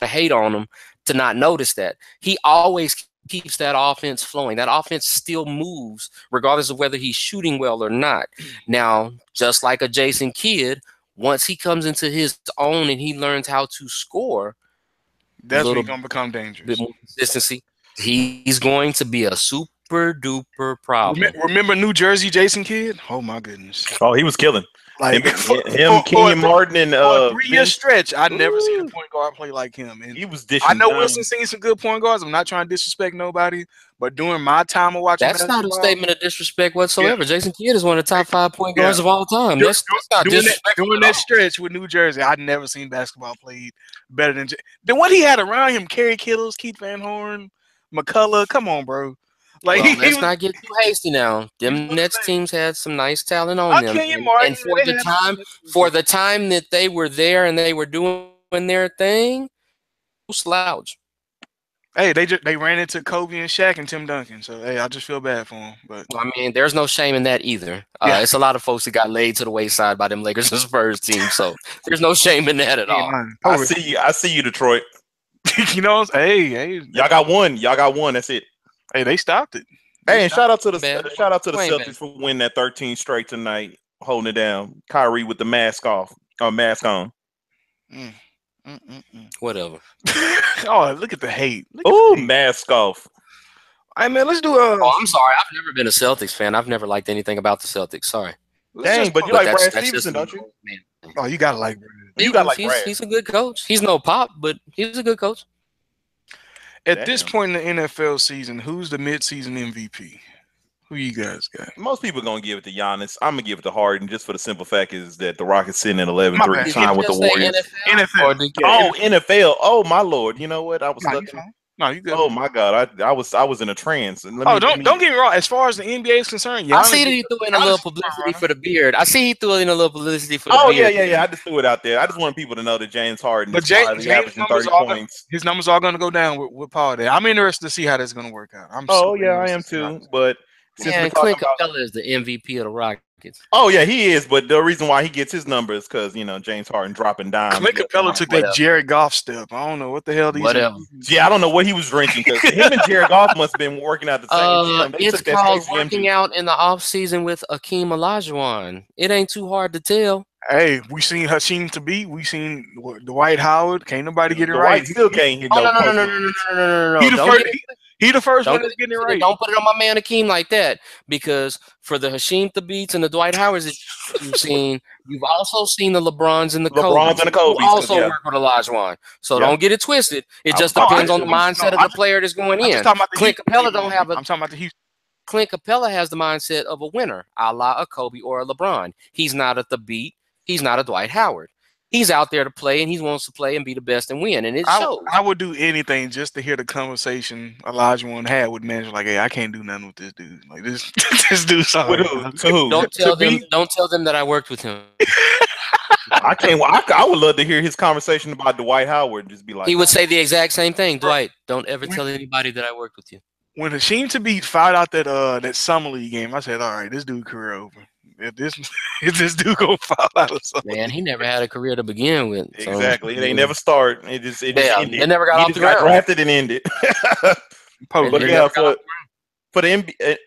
to hate on him, to not notice that. He always keeps that offense flowing. That offense still moves, regardless of whether he's shooting well or not. Now, just like a Jason Kidd, once he comes into his own and he learns how to score, that's when he's going to become dangerous. Bit more consistency. He's going to be a super duper problem. Remember New Jersey Jason Kidd? Oh my goodness. Oh, he was killing. Like him, Kenyon Martin, and for a 3-year stretch, I never seen a point guard play like him. And he was dishing. I know Wilson's seen some good point guards. I'm not trying to disrespect nobody, but during my time of watching, that's not a statement of disrespect whatsoever. Yeah. Jason Kidd is one of the top 5 point guards of all time. That's not disrespectful. During that stretch with New Jersey, I'd never seen basketball played better than what he had around him. Kerry Kittles, Keith Van Horn, McCullough. Come on, bro. Like, let's not get too hasty now. Them Nets teams had some nice talent on them, and for the time that they were there and they were doing their thing, slouch. Hey, they ran into Kobe and Shaq and Tim Duncan, so hey, I just feel bad for them. But I mean, there's no shame in that either. It's a lot of folks that got laid to the wayside by them Lakers and Spurs team, so there's no shame in that at all. I see you, Detroit. You know, hey, y'all got one. That's it. Hey, they stopped it. Hey, and shout out to the Celtics for winning that 13 straight tonight, holding it down. Kyrie with the mask on. Whatever. Oh, look at the hate. Mask off. Hey, man, let's do I'm sorry. I've never been a Celtics fan. I've never liked anything about the Celtics. Sorry. Dang, but you like Brad Stevenson, don't you? Man. Oh, you gotta like Brad. You gotta like Brad. He's a good coach. He's no Pop, but he's a good coach. At this point in the NFL season, who's the midseason MVP? Who you guys got? Most people are gonna give it to Giannis. I'm gonna give it to Harden just for the simple fact is that the Rockets sitting at 11-3 time with the Warriors. NFL. NFL. Oh my lord! You know what? I was looking. No, you good. Oh my god! I was in a trance. Don't get me wrong. As far as the NBA is concerned, I see that he threw in a little publicity for the beard. I see he threw in a little publicity for the beard. Yeah. I just threw it out there. I just want people to know that James Harden is averaging 30 points. His numbers are going to go down with Paul there. I'm interested to see how that's going to work out. I am too. But since Clint Capella is the MVP of the Rockets. Oh yeah, he is. But the reason why he gets his numbers because James Harden dropping dimes. Clint Capella took that Jared Goff step. I don't know what the hell these. Yeah, I don't know what he was drinking because him and Jared Goff must have been working out the same time. It's called working out in the off season with Akeem Olajuwon. It ain't too hard to tell. Hey, we seen Hasheem Thabeet. We seen Dwight Howard. Can't nobody get it right. Dwight still can't hit. No. He the first one that's getting it right. Don't put it on my man Akeem like that, because for the Hasheem Thabeets and the Dwight Howards that you've seen, you've also seen the LeBrons and the Kobe's. Who also work with Olajuwon. So don't get it twisted. It just depends on the mindset of the player that's going in. Clint Capella don't have a. I'm talking about the Houston. Clint Capella has the mindset of a winner, a la a Kobe or a LeBron. He's not a Thabeet. He's not a Dwight Howard. He's out there to play, and he wants to play and be the best and win, and it shows. I would do anything just to hear the conversation Olajuwon had with manager. Like, hey, I can't do nothing with this dude. Like this dude's sorry. Don't tell them that I worked with him. I can't. I would love to hear his conversation about Dwight Howard. Just be like, he would say the exact same thing. Dwight, don't ever tell anybody that I worked with you. When Hasheem Thabeet fouled out that summer league game, I said, all right, this dude career over. If this dude go foul out or something. Man, he never had a career to begin with. So. Exactly. It ain't never start. It just ended. It never got off the ground. Got drafted and ended. But yeah, for the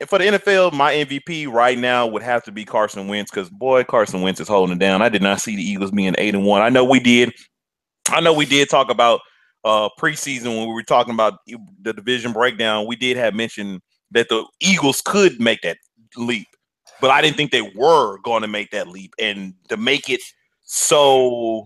NFL, my MVP right now would have to be Carson Wentz because boy, Carson Wentz is holding it down. I did not see the Eagles being 8-1. I know we did talk about preseason when we were talking about the division breakdown. We did have mentioned that the Eagles could make that leap. But I didn't think they were going to make that leap, and to make it so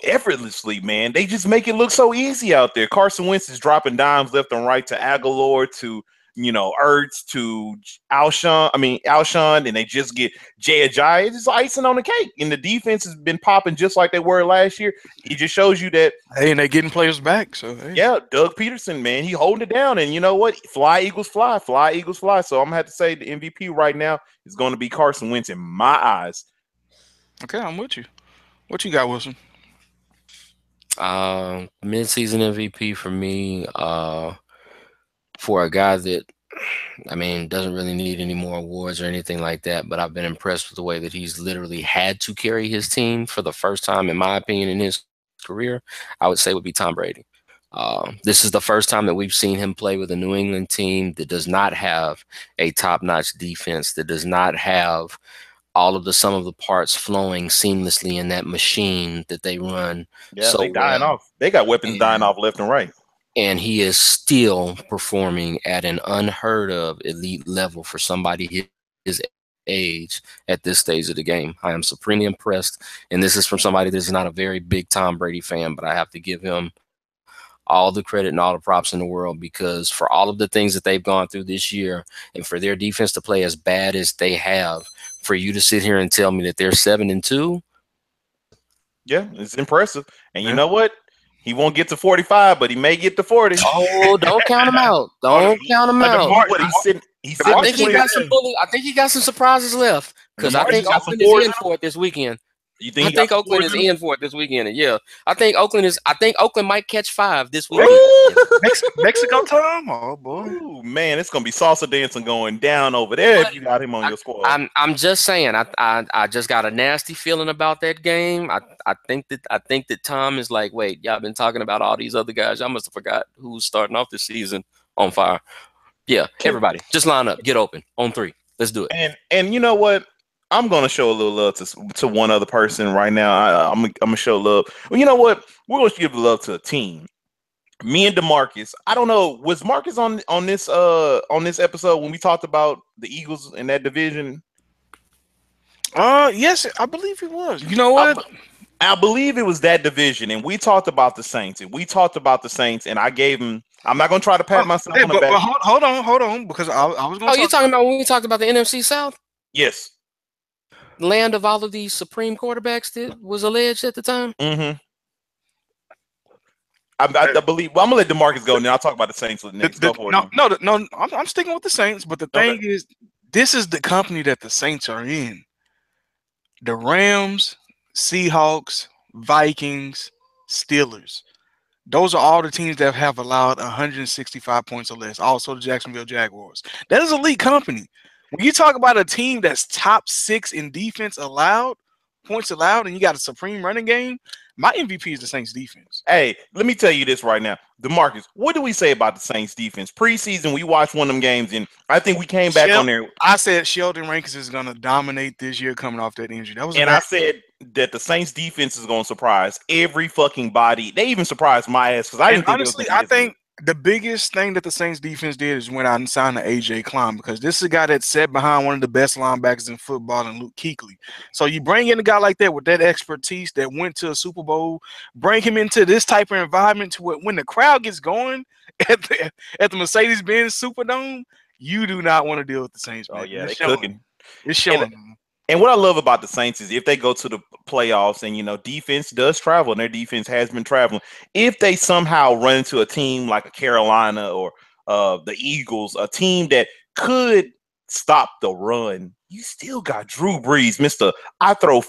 effortlessly, man. They just make it look so easy out there. Carson Wentz is dropping dimes left and right to Aguilar, to Ertz, to Alshon, and they just get Jay Ajayi. It's just icing on the cake, and the defense has been popping just like they were last year. It just shows you that. Hey, and they're getting players back. So hey. Yeah, Doug Peterson, man, he holding it down, and you know what? Fly Eagles fly, fly Eagles fly. So I'm gonna have to say the MVP right now is going to be Carson Wentz in my eyes. Okay, I'm with you. What you got, Wilson? Mid-season MVP for me. For a guy that, doesn't really need any more awards or anything like that, but I've been impressed with the way that he's literally had to carry his team for the first time, in my opinion, in his career, I would say would be Tom Brady. This is the first time that we've seen him play with a New England team that does not have a top-notch defense, that does not have all of the sum of the parts flowing seamlessly in that machine that they run. Yeah, they dying off. They got weapons dying off left and right. And he is still performing at an unheard of elite level for somebody his age at this stage of the game. I am supremely impressed. And this is from somebody that's not a very big Tom Brady fan, but I have to give him all the credit and all the props in the world, because for all of the things that they've gone through this year and for their defense to play as bad as they have, for you to sit here and tell me that they're 7-2. Yeah, it's impressive. And you know what? He won't get to 45, but he may get to 40. Oh, don't count him out. Don't count him out. I think he got some surprises left, because I think Oakland is in for it this weekend. I think Oakland is in for it this weekend. Yeah, I think Oakland might catch 5 this weekend. Mexico time? Oh boy, ooh, man, it's gonna be salsa dancing going down over there if you got him on your squad. I'm just saying. I just got a nasty feeling about that game. I think that Tom is like, wait, y'all been talking about all these other guys. Y'all must have forgot who's starting off this season on fire. Yeah, everybody, just line up, get open on 3. Let's do it. And you know what? I'm gonna show a little love to one other person right now. I'm gonna show love. Well, you know what? We're gonna give love to a team. Me and DeMarcus. I don't know. Was Marcus on this episode when we talked about the Eagles in that division? Yes, I believe he was. You know what? I believe it was that division, and we talked about the Saints, and I gave him. I'm not gonna try to pat myself on the back. But hold on, because I was going. Oh, you talking about when we talked about the NFC South? Yes. Land of all of these supreme quarterbacks that was alleged at the time. Mm-hmm. I believe. Well, I'm gonna let DeMarcus go, and then I'll talk about the Saints next. Go for it. No. I'm sticking with the Saints, but the thing is, this is the company that the Saints are in. The Rams, Seahawks, Vikings, Steelers. Those are all the teams that have allowed 165 points or less. Also, the Jacksonville Jaguars. That is elite company. When you talk about a team that's top 6 in defense allowed, points allowed, and you got a supreme running game, my MVP is the Saints defense. Hey, let me tell you this right now. DeMarcus, what do we say about the Saints defense? Preseason, we watched one of them games, and I think we came back on there. I said Sheldon Rankins is going to dominate this year coming off that injury. I said that the Saints defense is going to surprise every fucking body. They even surprised my ass because I didn't think honestly, I think the biggest thing that the Saints defense did is went out and signed to AJ Klein, because this is a guy that sat behind one of the best linebackers in football and Luke Kuechly. So you bring in a guy like that with that expertise that went to a Super Bowl, bring him into this type of environment to when the crowd gets going at the Mercedes-Benz Superdome, you do not want to deal with the Saints. Oh, man. yeah, they're cooking. It's showing. And what I love about the Saints is if they go to the playoffs and, defense does travel, and their defense has been traveling, if they somehow run into a team like a Carolina or the Eagles, a team that could stop the run, you still got Drew Brees, Mr. I throw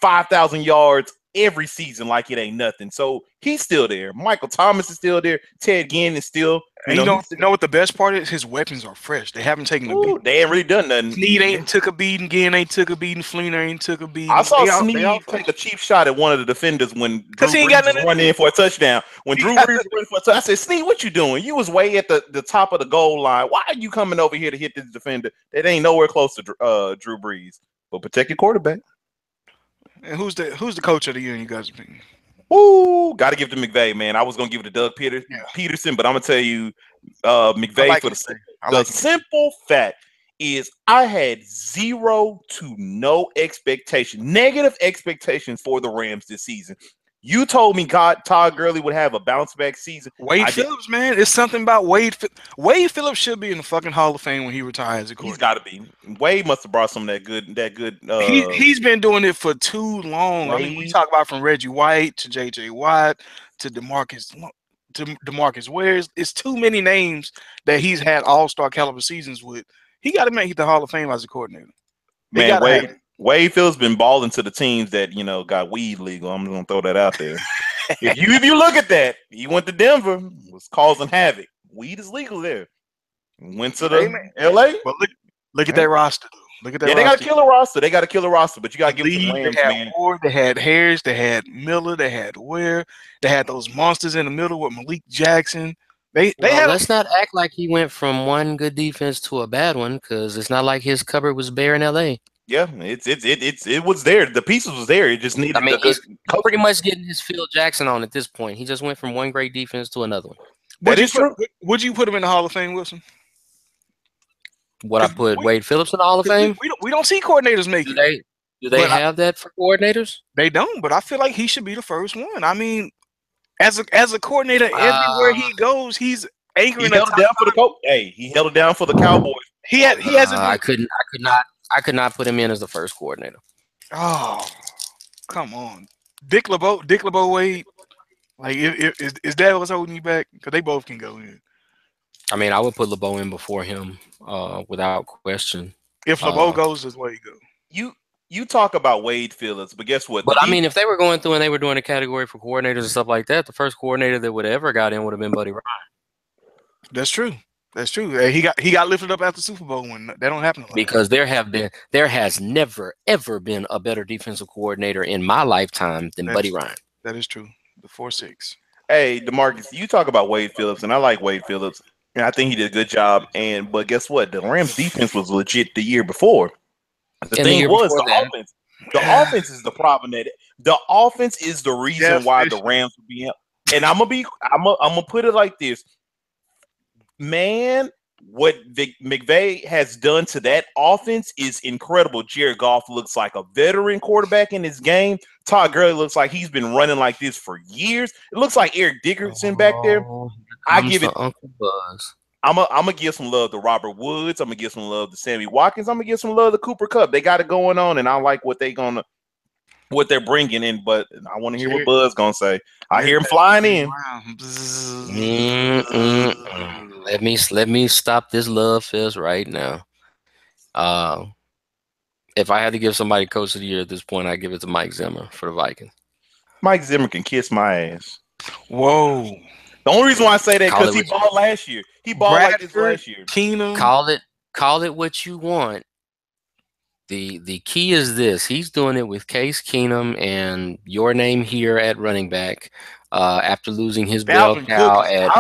5,000 yards every season like it ain't nothing. So he's still there. Michael Thomas is still there. Ted Ginn is still. You know what the best part is? His weapons are fresh. They haven't taken a beat. They ain't really done nothing. Snead ain't took a beating. Ginn ain't took a beating. Fleener ain't took a beating. I saw Snead take a cheap shot at one of the defenders when Drew Brees was running in for a touchdown. When Drew Brees was running for a touchdown, I said, Snead, what you doing? You was way at the top of the goal line. Why are you coming over here to hit this defender that ain't nowhere close to Drew Brees? But protect your quarterback. And who's the coach of the year in you guys' opinion? Ooh, got to give it to McVay, man. I was gonna give it to Doug Peterson, but I'm gonna tell you, McVay for the simple fact is I had 0 to no expectation, negative expectations for the Rams this season. You told me Todd Gurley would have a bounce back season. Wade Phillips, man, it's something about Wade. Wade Phillips should be in the fucking Hall of Fame when he retires. He's got to be. Wade must have brought some of that good. He's been doing it for too long. Wade. I mean, we talk about from Reggie White to J.J. Watt to DeMarcus Ware. It's too many names that he's had all-star caliber seasons with. He got to make the Hall of Fame as a coordinator. Man, Wade Phillips been balling to the teams that got weed legal. I'm gonna throw that out there. if you look at that, he went to Denver, was causing havoc. Weed is legal there. Went to the LA. But look at that roster. Look at that. Yeah, they got a killer roster. They got a killer roster, but you got to give it to the Rams, man. Ward, they had Harris, they had Miller, they had Ware, they had those monsters in the middle with Malik Jackson. Let's not act like he went from one good defense to a bad one, because it's not like his cupboard was bare in LA. Yeah, it was there. The pieces was there. It just needed. I mean, he's pretty much getting his Phil Jackson on at this point. He just went from one great defense to another one. That is true. Would you put him in the Hall of Fame, Wilson? Would I put Wade Phillips in the Hall of Fame? We don't see coordinators make it. Do they have that for coordinators? They don't, but I feel like he should be the first one. I mean, as a coordinator, everywhere he goes, he's anchoring. He held it down for the coach. Hey, he held it down for the Cowboys. He hasn't. I could not put him in as the first coordinator. Oh, come on, Dick LeBeau, Wade. Like, is that what's holding you back? Because they both can go in. I mean, I would put LeBeau in before him, without question. If LeBeau goes, is where you go. You talk about Wade Phillips, but guess what? But I mean, if they were going through and they were doing a category for coordinators and stuff like that, the first coordinator that would have ever got in would have been Buddy Ryan. That's true. He got lifted up after Super Bowl when that don't happen. Because there has never ever been a better defensive coordinator in my lifetime than Buddy Ryan. That is true. The 4-6. Hey, DeMarcus, you talk about Wade Phillips, and I like Wade Phillips, and I think he did a good job. But guess what? The Rams defense was legit the year before. The thing was the offense. The offense is the problem. The offense is the reason why the Rams would be up. And I'm gonna put it like this. Man, what McVay has done to that offense is incredible. Jared Goff looks like a veteran quarterback in his game. Todd Gurley looks like he's been running like this for years. It looks like Eric Dickerson back there. I give it Uncle Buzz. I'm gonna give some love to Robert Woods. I'm gonna give some love to Sammy Watkins. I'm gonna give some love to Cooper Kupp. They got it going on, and I like what they're bringing in. But I want to hear what Buzz gonna say. I hear him flying in. Let me stop this love fest right now. If I had to give somebody coach of the year at this point, I'd give it to Mike Zimmer for the Vikings. Mike Zimmer can kiss my ass. Whoa. The only reason why I say that because he balled last year. He balled like this last year. Keenum. Call it what you want. The key is this. He's doing it with Case Keenum and your name here at running back. After losing his bell cow at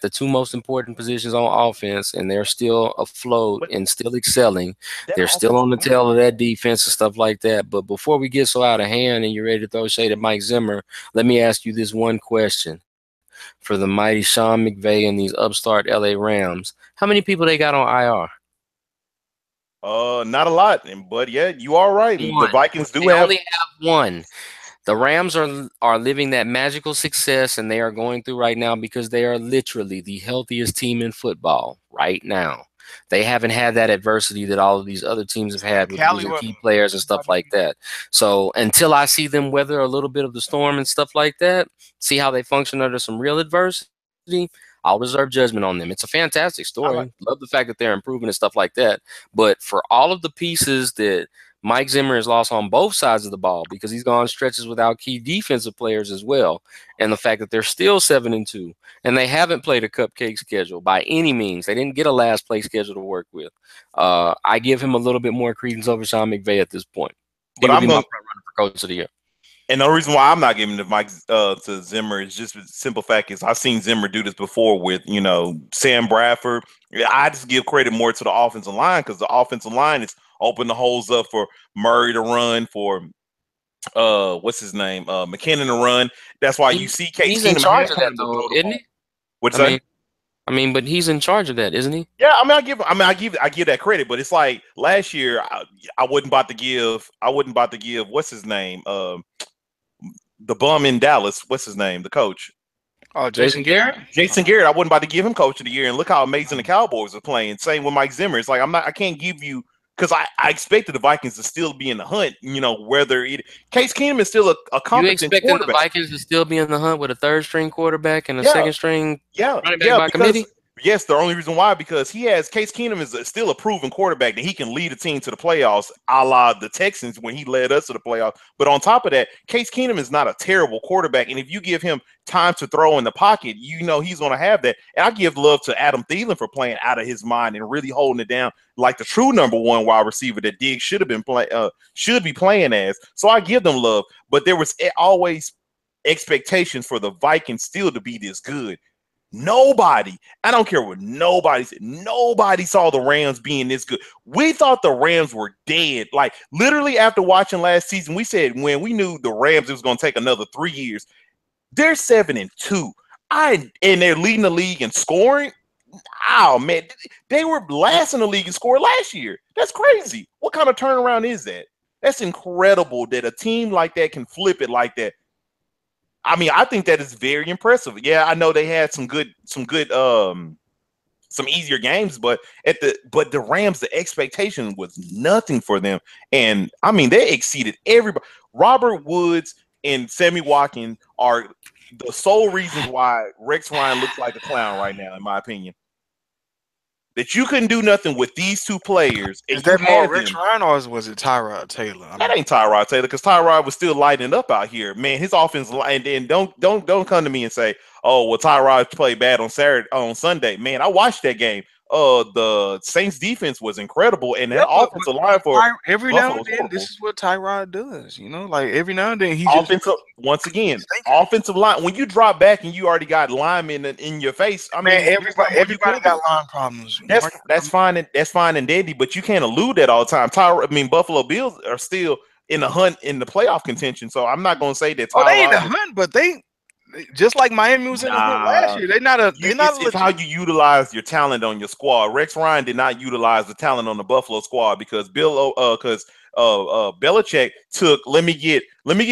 the two most important positions on offense, and they're still afloat and still excelling. They're still on the tail of that defense and stuff like that. But before we get so out of hand and you're ready to throw shade at Mike Zimmer, let me ask you this one question. For the mighty Sean McVay and these upstart LA Rams, how many people they got on IR? Not a lot, but yeah, you are right. The Vikings only have one. The Rams are living that magical success, and they are going through right now because they are literally the healthiest team in football right now. They haven't had that adversity that all of these other teams have had with losing key players and stuff like that. So until I see them weather a little bit of the storm and stuff like that, see how they function under some real adversity, I'll reserve judgment on them. It's a fantastic story. Love the fact that they're improving and stuff like that. But for all of the pieces that Mike Zimmer has lost on both sides of the ball because he's gone stretches without key defensive players as well. And the fact that they're still 7-2 and they haven't played a cupcake schedule by any means. They didn't get a last place schedule to work with. I give him a little bit more credence over Sean McVay at this point. But I'm going to front runner for coach of the year. And the reason why I'm not giving the Mike to Zimmer is just the simple fact is I've seen Zimmer do this before with, Sam Bradford. I just give credit more to the offensive line because the offensive line is open the holes up for Murray to run, for what's his name, McKinnon to run. That's why you see Case He's in charge of that, though, isn't he? What's that? But he's in charge of that, isn't he? Yeah, I give that credit, but it's like last year I wasn't about to give what's his name, the bum in Dallas, what's his name, the coach. Oh, Jason Garrett? Jason Garrett, I wasn't about to give him coach of the year, and look how amazing the Cowboys are playing. Same with Mike Zimmer. It's like I can't give you because I expected the Vikings to still be in the hunt, whether Case Keenum is still a competent quarterback. You expecting the Vikings to still be in the hunt with a third string quarterback and a second string running back by committee? Yes, the only reason why, because Case Keenum is still a proven quarterback that he can lead a team to the playoffs, a la the Texans when he led us to the playoffs. But on top of that, Case Keenum is not a terrible quarterback. And if you give him time to throw in the pocket, he's going to have that. And I give love to Adam Thielen for playing out of his mind and really holding it down like the true number one wide receiver that Diggs should be playing as. So I give them love. But there was always expectations for the Vikings still to be this good. Nobody, I don't care what nobody said, nobody saw the Rams being this good. We thought the Rams were dead. Like literally after watching last season, we said when we knew the Rams, it was going to take another 3 years. They're 7-2. And they're leading the league in scoring. Oh man, they were last in the league in score last year. That's crazy. What kind of turnaround is that? That's incredible that a team like that can flip it like that. I mean, I think that is very impressive. Yeah, I know they had some easier games, but the Rams, the expectation was nothing for them. And I mean, they exceeded everybody. Robert Woods and Sammy Watkins are the sole reasons why Rex Ryan looks like a clown right now, in my opinion. That you couldn't do nothing with these two players. Is that more Rex Ryan or was it Tyrod Taylor? That ain't Tyrod Taylor because Tyrod was still lighting up out here. Man, his offense, and don't come to me and say, oh, well, Tyrod played bad on Sunday. Man, I watched that game. The Saints defense was incredible, and that offensive line for every now and then, this is what Tyrod does. Like every now and then, he offensive line. When you drop back and you already got linemen in your face, I mean, everybody got line problems. That's fine and dandy, but you can't elude that all the time. Buffalo Bills are still in the hunt in the playoff contention, so I'm not going to say that. They in the hunt, but Just like Miami was in the hunt last year. They're not a. It's how you utilize your talent on your squad. Rex Ryan did not utilize the talent on the Buffalo squad because Belichick took. Let me get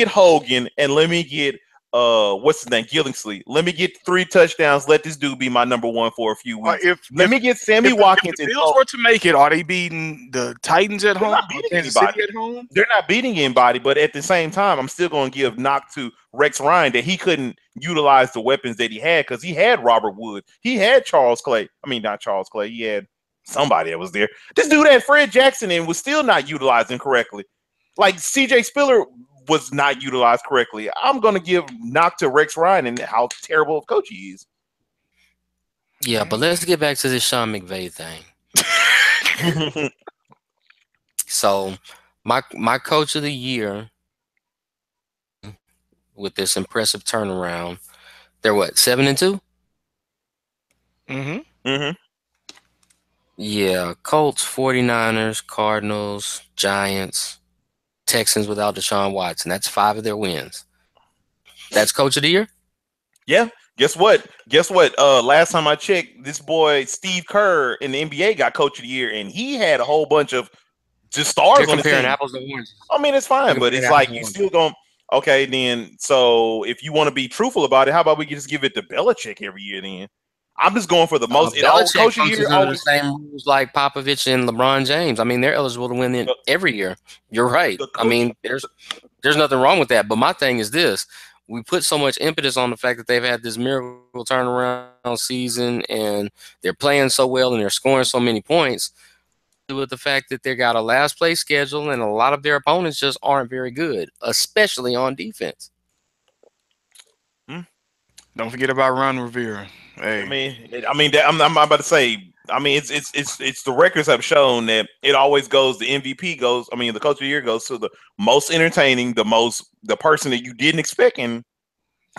Hogan and let me get what's his name, Gillingsley. Let me get 3 touchdowns. Let this dude be my number 1 for a few weeks. Let me get Sammy Watkins. If the Bills were to make it, are they beating the Titans at home? Kansas City at home? They're not beating anybody, but at the same time, I'm still going to give knock to Rex Ryan that he couldn't utilize the weapons that he had because he had Robert Wood. He had Charles Clay. I mean, not Charles Clay. He had somebody that was there. This dude had Fred Jackson and was still not utilizing correctly. Like CJ Spiller was not utilized correctly. I'm going to give knock to Rex Ryan and how terrible of coach he is. Yeah, but let's get back to this Sean McVay thing. So, my coach of the year with this impressive turnaround, they're what, 7-2? Yeah, Colts, 49ers, Cardinals, Giants, Texans without Deshaun Watson. That's 5 of their wins. That's coach of the year? Yeah. Guess what? Last time I checked, this boy Steve Kerr in the NBA got coach of the year, and he had a whole bunch of just stars on his team. Apples and oranges. I mean, it's fine, but it's like you still going. Okay, then. So if you want to be truthful about it, how about we just give it to Belichick every year? Then I'm just going for the most. Coach of the year always the same rules like Popovich and LeBron James. I mean, they're eligible to win it every year. You're right. I mean, there's nothing wrong with that. But my thing is this: we put so much impetus on the fact that they've had this miracle turnaround season, and they're playing so well, and they're scoring so many points. With the fact that they got a last place schedule, and a lot of their opponents just aren't very good, especially on defense. Don't forget about Ron Rivera. Hey. I mean, I'm about to say. I mean, it's the records have shown that it always goes. The MVP goes. I mean, the coach of the year goes to the most entertaining, the person that you didn't expect, and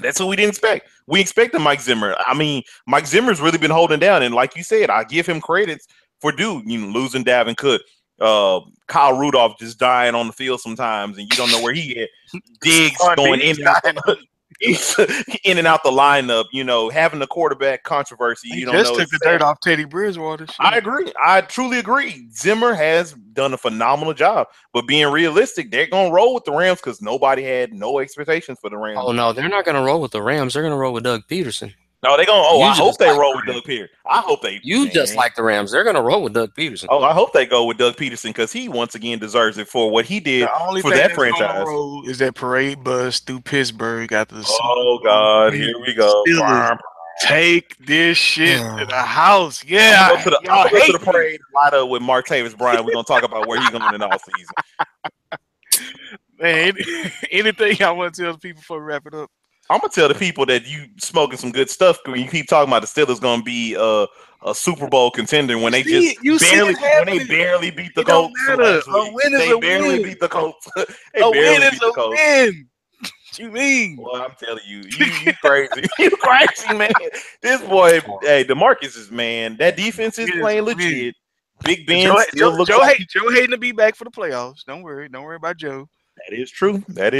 that's who we didn't expect. We expected Mike Zimmer. I mean, Mike Zimmer's really been holding down, and like you said, I give him credits for losing Dalvin Cook. Kyle Rudolph just dying on the field sometimes, and you don't know where he at. Diggs going in and out the lineup, having the quarterback controversy. He just took the dirt off Teddy Bridgewater. I agree. I truly agree. Zimmer has done a phenomenal job, but being realistic, they're going to roll with the Rams because nobody had no expectations for the Rams. Oh, no, they're not going to roll with the Rams. They're going to roll with Doug Peterson. No, they're going to. Oh, I hope they roll with Doug Peterson. I hope they. Just like the Rams. They're going to roll with Doug Peterson. Oh, I hope they go with Doug Peterson because he once again deserves it for what he did for that franchise. Is that parade bus through Pittsburgh after the Oh, God. Here we go. Take this shit to the house. Yeah. I'll go to the parade light up with Martavis Bryant. We're going to talk about where he's going in all season. Man, anything I want to tell the people before we wrap it up? I'm gonna tell the people that you smoking some good stuff when you keep talking about the Steelers gonna be a Super Bowl contender when they barely beat the Colts. A win is a win. Barely beat the Colts. A win is a win. What you mean? Well, I'm telling you, you crazy. You crazy, man. This boy, hey, DeMarcus is man. That defense is playing legit. Big Ben still looks like Joe Hayden to be back for the playoffs. Don't worry about Joe. That is true. But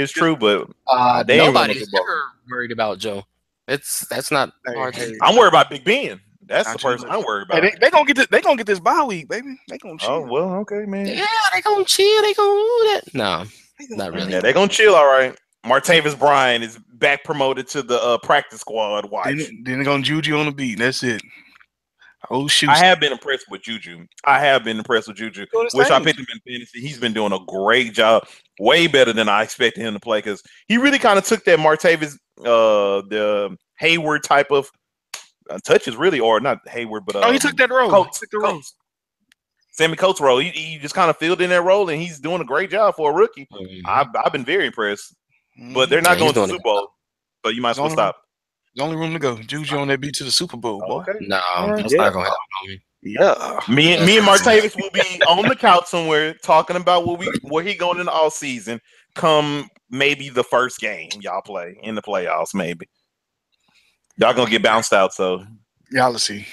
nobody's ever worried about Joe. That's not hard. I'm worried about Big Ben. That's the person I'm worried about. Hey, they gonna get this bye week, baby. They gonna chill. Oh well, okay, man. Yeah, they gonna chill. They gonna do that. No, not really. Yeah, they gonna chill. All right. Martavis Bryant is back promoted to the practice squad. Watch. Then they're gonna Juju on the beat. That's it. Oh shoot! I have been impressed with Juju. Wish I picked him in fantasy. He's been doing a great job, way better than I expected him to play. Because he really kind of took that Martavis, the Hayward type of touches, really, or not Hayward, but he took that role. Coates. Sammy Coates role. He just kind of filled in that role, and he's doing a great job for a rookie. Mm-hmm. I've been very impressed. But they're not going to the Super Bowl, so you might as well stop. There's only room to go. Juju on that beat to the Super Bowl, boy. Okay. No, that's not gonna happen. Yeah, me and Martavis will be on the couch somewhere talking about where he going in the off season. Come maybe the first game y'all play in the playoffs. Maybe y'all gonna get bounced out. So y'all see.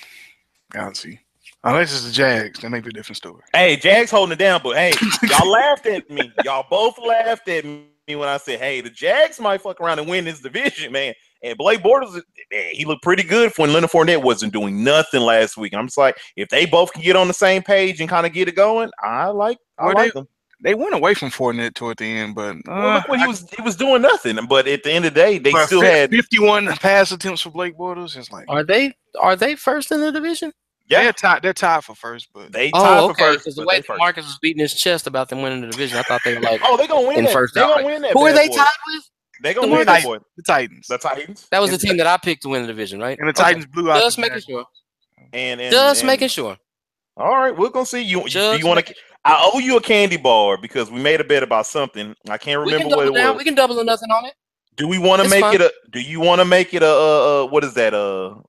Unless it's the Jags, that may be a different story. Hey, Jags holding it down, but hey, y'all laughed at me. Y'all both laughed at me when I said, "Hey, the Jags might fuck around and win this division, man." And Blake Bortles, man, he looked pretty good when Leonard Fournette wasn't doing nothing last week. I'm just like, if they both can get on the same page and kind of get it going, I like them. They went away from Fournette toward the end, but look what he was doing nothing. But at the end of the day, they still had 51 pass attempts for Blake Bortles. It's like, are they first in the division? Yeah, they're tied for first, but they tied for first. Because the way Marcus was beating his chest about them winning the division, I thought they were like, oh, they're gonna win that. First. They're gonna win that. Who are they tied with? They're gonna win that, boy. The Titans. The Titans. That was the team that I picked to win the division, right? And the Titans blew out. Just making sure. And making sure. All right, we're gonna see. You want to? I owe you a candy bar because we made a bet about something. I can't remember what it was. We can double or nothing on it. Do we want to make it a? Do you want to make it a? What is that?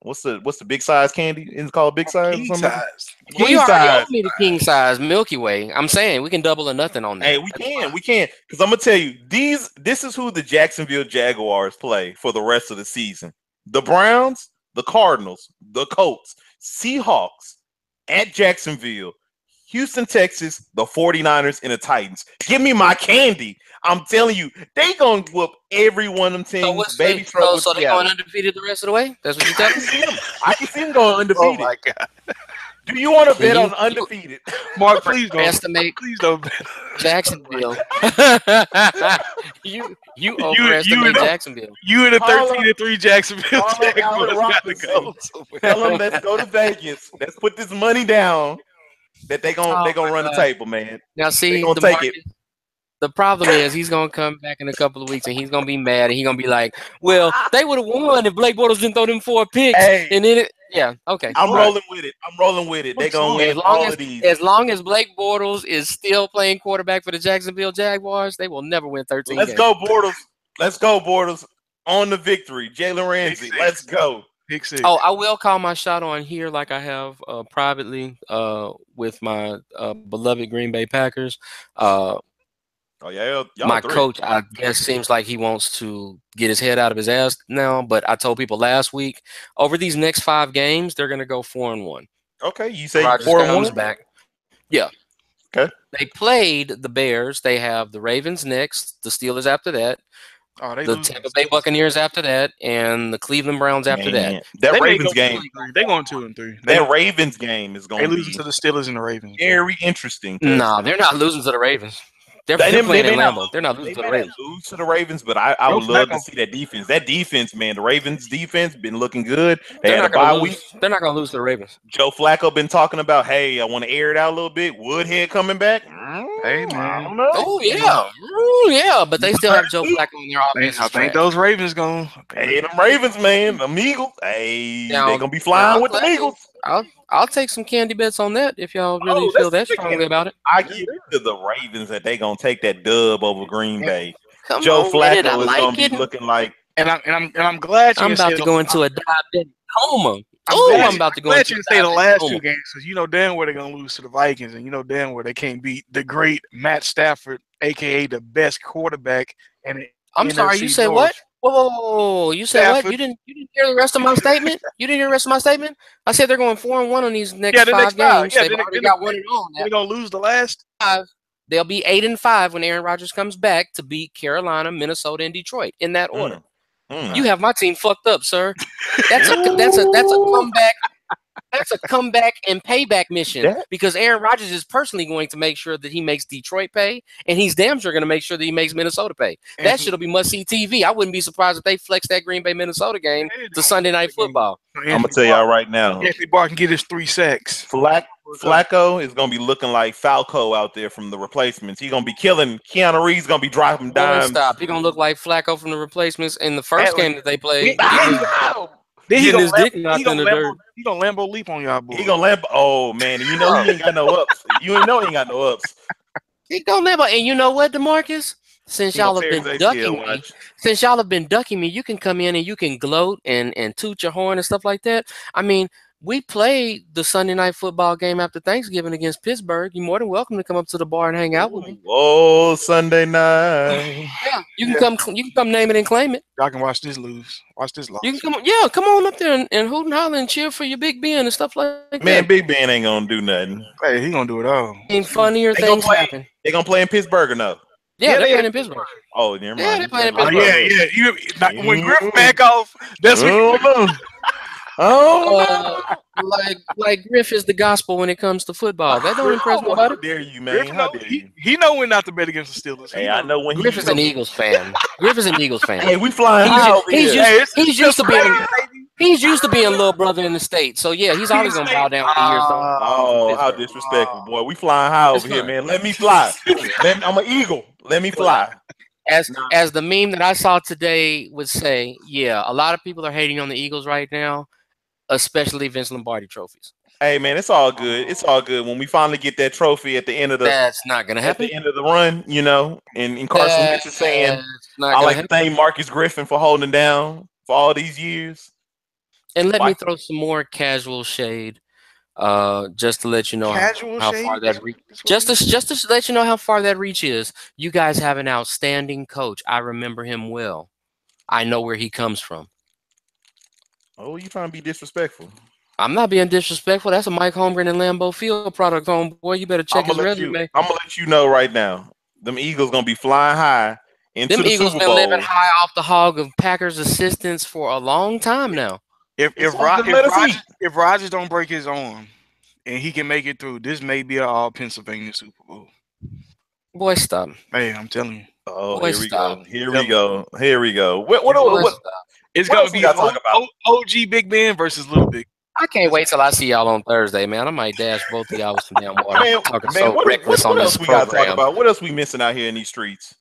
What's the big size candy? Is it called big size? King size. You already owe me the king size Milky Way. I'm saying we can double or nothing on that. Hey, we can. Because I'm gonna tell you, this is who the Jacksonville Jaguars play for the rest of the season: the Browns, the Cardinals, the Colts, Seahawks, at Jacksonville, Houston, Texas, the 49ers, and the Titans. Give me my candy. I'm telling you, they gonna whoop every one of them teams. So they going undefeated the rest of the way? That's what you tell me? I can see them going undefeated. Oh my God. Do you want to bet on undefeated? Mark, please don't. Estimate. Please don't bet. Jacksonville. you overestimate Jacksonville. You in the 13-3 Jacksonville Jaguars got to go. Tell them let's go to Vegas. Let's put this money down. That they gonna run the table, man. Now see, the problem is he's gonna come back in a couple of weeks and he's gonna be mad and he's gonna be like, "Well, they would have won if Blake Bortles didn't throw them 4 picks." Hey, and then okay. I'm rolling with it. They gonna win all of these. As long as Blake Bortles is still playing quarterback for the Jacksonville Jaguars, they will never win 13 games. Let's go, Bortles. On the victory, Jalen Ramsey. Let's go. Oh, I will call my shot on here like I have privately with my beloved Green Bay Packers. My coach, I guess, seems like he wants to get his head out of his ass now. But I told people last week, over these next 5 games, they're going to go 4-1. Okay, you say Rodgers 4-1 back. Yeah. Okay. They played the Bears. They have the Ravens next, the Steelers after that, the Tampa Bay Buccaneers after that, and the Cleveland Browns after that. That Ravens game, they're going 2-3. That Ravens game is going to be losing to the Steelers and the Ravens. Very interesting. No, they're not losing to the Ravens. They're playing in Lambeau. They're not losing to the Ravens. Lose to the Ravens, but I would love to see that defense. That defense, man, the Ravens defense been looking good. They had a bye week. They're not going to lose to the Ravens. Joe Flacco been talking about, hey, I want to air it out a little bit. Woodhead coming back. Hey, man. I don't know. Oh yeah, but they still have Joe Flacco in their offense. I think those Ravens going. Hey, them Ravens, man, them Eagles. Hey, they're gonna be flying with the Eagles. I'll take some candy bets on that if y'all really feel that strongly about it. I give it to the Ravens that they gonna take that dub over Green Bay. Come Joe on, Flacco is gonna be looking like. And I'm glad I'm about to go into a diabetic coma. I'm about to go into the last 2 games because you know damn well they're gonna lose to the Vikings and you know damn well they can't beat the great Matt Stafford, aka the best quarterback. And I'm sorry, you said what? Whoa! You said Stafford. What? You didn't hear the rest of my statement? You didn't hear the rest of my statement? I said they're going 4-1 on these next 5 games. They've already got 1-0 on that. They're gonna lose the last 5. They'll be 8-5 when Aaron Rodgers comes back to beat Carolina, Minnesota, and Detroit in that order. You have my team fucked up, sir. That's a comeback. That's a comeback and payback mission because Aaron Rodgers is personally going to make sure that he makes Detroit pay, and he's damn sure going to make sure that he makes Minnesota pay. That shit'll be must-see TV. I wouldn't be surprised if they flex that Green Bay Minnesota game to Sunday Night Football. I'm gonna tell y'all right now. Anthony Barr can get his 3 sacks. Flacco is gonna be looking like Falco out there from the Replacements. He's gonna be killing. Keanu Reeves gonna be dropping dimes. Stop. He's gonna look like Flacco from the Replacements in the first game that they played. Then he his dick knocked in the dirt. He gonna Lambo leap on y'all boy. He gonna Lambo. Oh man, you know he ain't got no ups. You know he ain't got no ups. He gonna Lambo. And you know what, DeMarcus? Since y'all have been ducking me, you can come in and you can gloat and toot your horn and stuff like that. I mean, we played the Sunday Night Football game after Thanksgiving against Pittsburgh. You're more than welcome to come up to the bar and hang out with me. Oh, Sunday night. Yeah, you can come name it and claim it. Y'all can watch this lose. Watch this loss. You can come on up there and hoot and holler and cheer for your Big Ben and stuff like that. Man, Big Ben ain't gonna do nothing. Hey, he gonna do it all. Funnier things happen. They gonna play in Pittsburgh or no? Yeah, they're they playing in Pittsburgh. Oh, never Yeah, mind. they playing in Oh, Pittsburgh. yeah. When Griff back off, that's when Like Griff is the gospel when it comes to football. That don't impress How nobody. dare you, man? Griff How know, dare you? he know when not to bet against the Steelers. Hey, I know when Griff is an Eagles fan. Griff is an Eagles fan. Hey, we flying high over He's here. used to being little brother in the state. So yeah, he's always gonna bow down to your son. Oh, how disrespectful, boy. We flying high over here, man. Let me fly. I'm an eagle. Let me fly. As the meme that I saw today would say, yeah, a lot of people are hating on the Eagles right now, especially Vince Lombardi trophies. Hey, man, it's all good. It's all good. When we finally get that trophy at the end of the That's not gonna happen. At the end of the run, you know, and Carson Wentz is saying, I like to thank Marcus Griffin for holding down for all these years. And let me throw some more casual shade, just to let you know how far that reach. Just to let you know how far that reach is. You guys have an outstanding coach. I remember him well. I know where he comes from. Oh, you trying to be disrespectful? I'm not being disrespectful. That's a Mike Holmgren and Lambeau Field product, homeboy. You better check his resume. I'm gonna let you know right now. Them Eagles gonna be flying high into the Eagles Super Bowl. been living high off the hog of Packers assistants for a long time now. If Rodgers don't break his arm and he can make it through, this may be an all Pennsylvania Super Bowl. Boy, stop. Hey, I'm telling you. Oh, Boy, here we stop. go. Here we go. What it's gonna be OG Big Ben versus Little Big. I can't wait till I see y'all on Thursday, man. I might dash both of y'all with some damn water. Man, what else we gotta talk about? What else we missing out here in these streets?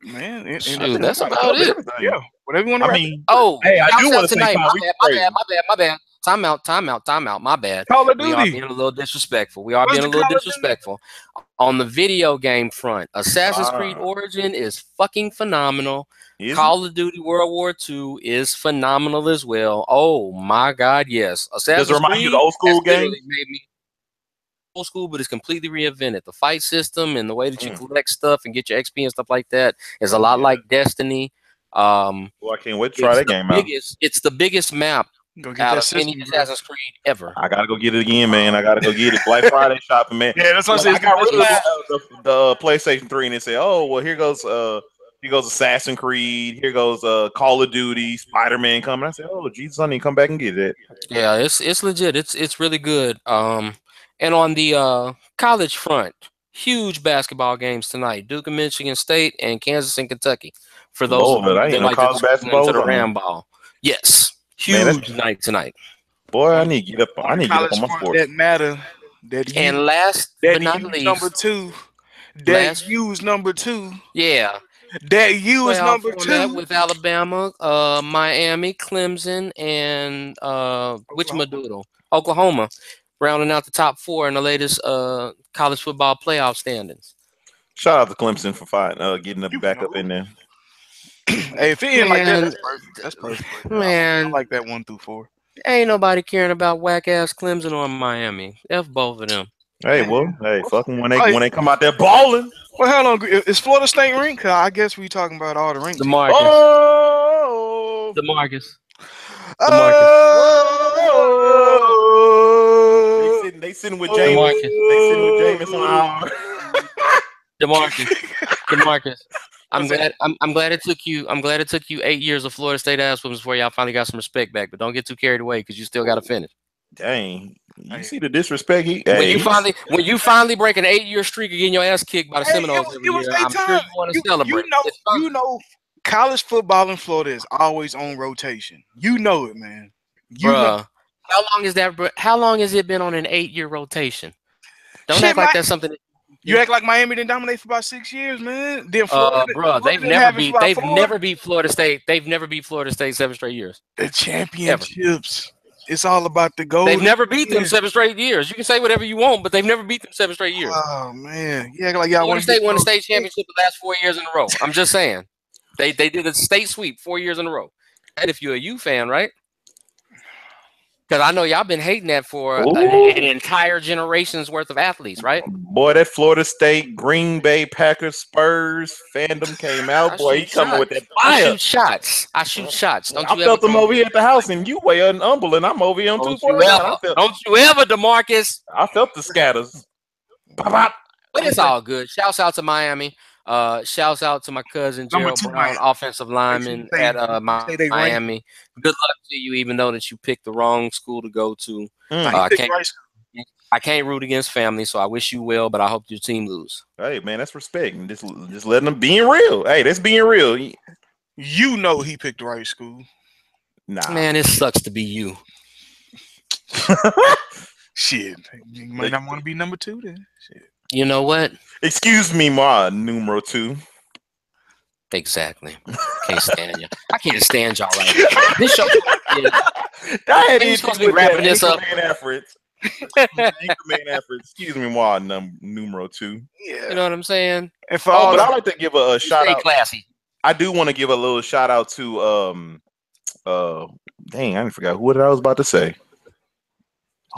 Man, shoot, that's about it. Yeah, whatever you want to. I mean, hey, I do want to say my bad. Time out. My bad. Call of Duty. We are being a little disrespectful. On the video game front, Assassin's Creed Origin is fucking phenomenal. Call of Duty World War II is phenomenal as well. Oh my God, yes. Does it remind you of the old school game? Old school, but it's completely reinvented. The fight system and the way that you collect stuff and get your XP and stuff like that is a lot like Destiny. Well, I can't wait to try that game out. It's the biggest map out of any Assassin's Creed ever. I gotta go get it again, man. I gotta go get it. Black Friday shopping, man. Yeah, that's what I said. I got rid of the PlayStation 3 and they say, oh, well, here goes Assassin's Creed. Here goes Call of Duty, Spider-Man coming. I said, oh, Jesus, I need to come back and get it. Yeah, it's legit. It's really good. And on the college front, huge basketball games tonight. Duke and Michigan State and Kansas and Kentucky. For those that like to basketball to the Ram ball. Yes. Huge night tonight. Boy, I need to get up. I need to get up on my sports. That matter. And last but not least, number 2. That U's number 2. Yeah. That U is number 2 with Alabama, Miami, Clemson, and Oklahoma, rounding out the top 4 in the latest college football playoff standings. Shout out to Clemson for getting the back up in there. Hey, if it ain't like that, that's perfect. Man, I like that 1 through 4. Ain't nobody caring about whack ass Clemson or Miami. F both of them. Hey, fuck them when they come out there balling. Well, how long is Florida State ranked? I guess we talking about all the ranks. DeMarcus. Oh, DeMarcus. They sitting with James. They sitting with James on DeMarcus. I'm glad it took you 8 years of Florida State ass whoopings before y'all finally got some respect back. But don't get too carried away because you still got to finish. Dang, you see the disrespect when you finally break an 8-year streak of getting your ass kicked by the Seminoles every year, I'm sure you want to celebrate. You know, college football in Florida is always on rotation. You know it, man. Bruh, how long has it been on an 8-year rotation? Don't act like that's something. You act like Miami didn't dominate for about 6 years, man. Then Florida, they've never beat Florida State. They've never beat Florida State 7 straight years. The championships. It's all about the goal. They've never beat them 7 strate years. You can say whatever you want, but they've never beat them 7 straight years. Oh man, yeah, like y'all Florida State won the state championship the last 4 years in a row. I'm just saying, they did a state sweep 4 years in a row. And if you're a U fan, right? Because I know y'all been hating that for an entire generation's worth of athletes, right? Boy, that Florida State, Green Bay Packers, Spurs fandom came out. Boy, he coming with that fire. I shoot shots. I felt them over here at the house, and you way humble, and I'm over here on 249. Don't you ever, DeMarcus. I felt the scatters. But it's all good. Shouts out to Miami. Shouts out to my cousin Number Gerald 2, Brown, man. offensive lineman Say at they ranked. Miami. Good luck to you, even though that you picked the wrong school to go to. Nah, he I picked can't. right school. I can't root against family, so I wish you well, but I hope your team lose. Hey, man, that's respect. And just letting them being real. Hey, that's being real. You know he picked the right school. Nah. Man, it sucks to be you. Shit. You might not want to be number 2 then. Shit. You know what? Excuse me, ma, numero 2. Exactly. Can't stand you. I can't stand y'all right now. This show. You're supposed to be wrapping this up. Excuse me, ma, numero 2. Yeah. You know what I'm saying? And for but I like to give a shout out. Classy. I do want to give a little shout out to dang, I forgot what I was about to say.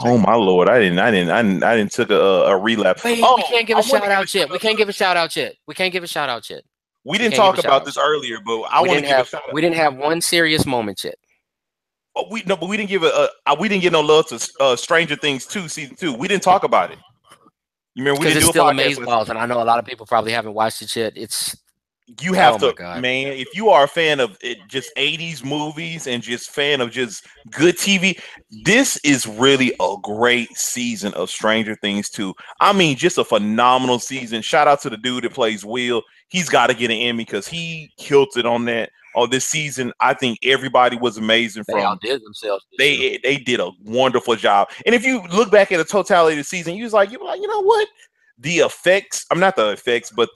Oh my lord, I didn't took a relapse. Wait, we can't give a shout out yet. We can't give a shout out yet. We didn't talk about this earlier, but I want to give a shout out. We didn't have one serious moment yet. But we didn't give we didn't give no love to Stranger Things 2 season 2. We didn't talk about it. You remember we didn't do a podcast. Because it's still Amazeballs, and I know a lot of people probably haven't watched it yet. You have to, man. If you are a fan of just 80s movies and just fan of just good TV, this is really a great season of Stranger Things 2. I mean, just a phenomenal season. Shout out to the dude that plays Will. He's got to get an Emmy because he killed it on this season. I think everybody was amazing. They outdid themselves. They did a wonderful job. And if you look back at the totality of the season, you were like, you know what? The effects. I'm not the effects, but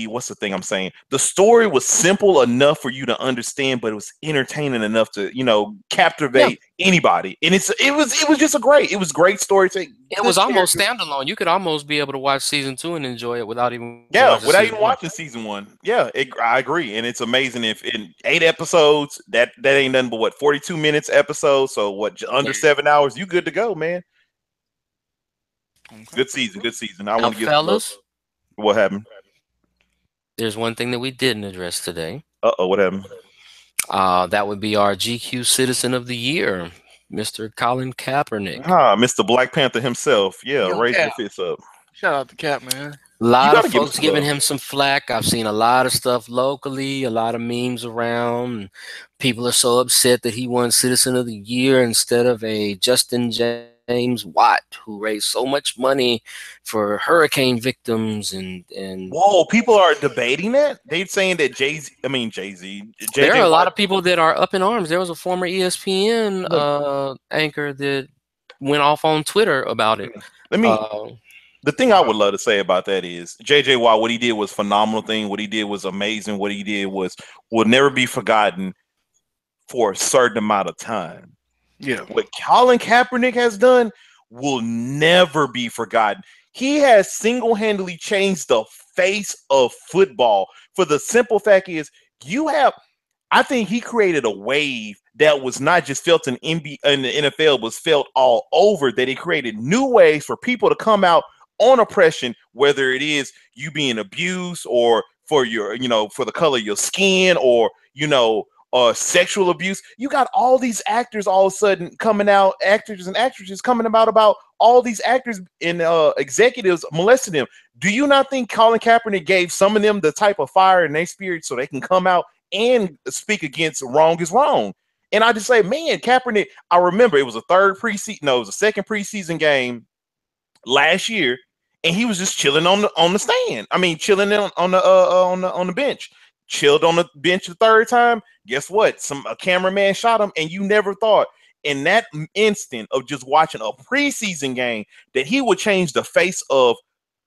what's the thing I'm saying? The story was simple enough for you to understand, but it was entertaining enough to, captivate anybody. And it was just great storytelling. It was almost standalone. You could almost be able to watch season 2 and enjoy it without even watching season 1. Yeah, I agree. And it's amazing if in 8 episodes, that ain't nothing but 42 minutes episode. So under 7 hours, you good to go, man. Okay. Good season. I want to give fellas. What happened? There's one thing that we didn't address today. What happened? That would be our GQ Citizen of the Year, Mr. Colin Kaepernick. Mr. Black Panther himself. Yeah, raise your fists up. Shout out to Cap, man. A lot of folks giving him some flack. I've seen a lot of stuff locally, a lot of memes around. People are so upset that he won Citizen of the Year instead of a Justin James Watt, who raised so much money for hurricane victims and whoa, people are debating that. They're saying that Jay-Z. There are a lot of people that are up in arms. There was a former ESPN anchor that went off on Twitter about it. The thing I would love to say about that is JJ Watt, what he did was a phenomenal thing. What he did was amazing. What he did will never be forgotten for a certain amount of time. Yeah. What Colin Kaepernick has done will never be forgotten. He has single-handedly changed the face of football. For the simple fact is, I think he created a wave that was not just felt in the NFL, was felt all over, that he created new ways for people to come out on oppression, whether it is you being abused or for your, for the color of your skin or, sexual abuse. You got all these actors all of a sudden coming out, actors and actresses coming about all these actors and executives molesting them. Do you not think Colin Kaepernick gave some of them the type of fire in their spirit so they can come out and speak against wrong is wrong? And I just say, man, Kaepernick, I remember it was a second preseason game last year, and he was just chilling on the stand. I mean, chilling on the bench. Chilled on the bench the third time. Guess what? A cameraman shot him, and you never thought in that instant of just watching a preseason game that he would change the face of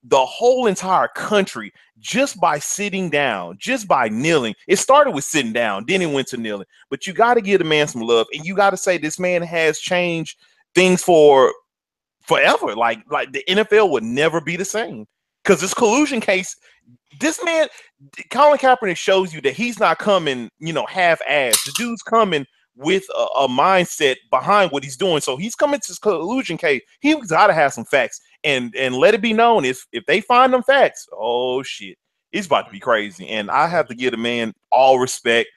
the whole entire country just by sitting down, just by kneeling. It started with sitting down, then it went to kneeling. But you got to give the man some love, and you got to say this man has changed things for forever. Like the NFL would never be the same because this collusion case. This man, Colin Kaepernick, shows you that he's not coming, half-assed. The dude's coming with a mindset behind what he's doing. So he's coming to this collusion case. He's got to have some facts, and let it be known if they find them facts, oh shit, it's about to be crazy. And I have to give the man all respect,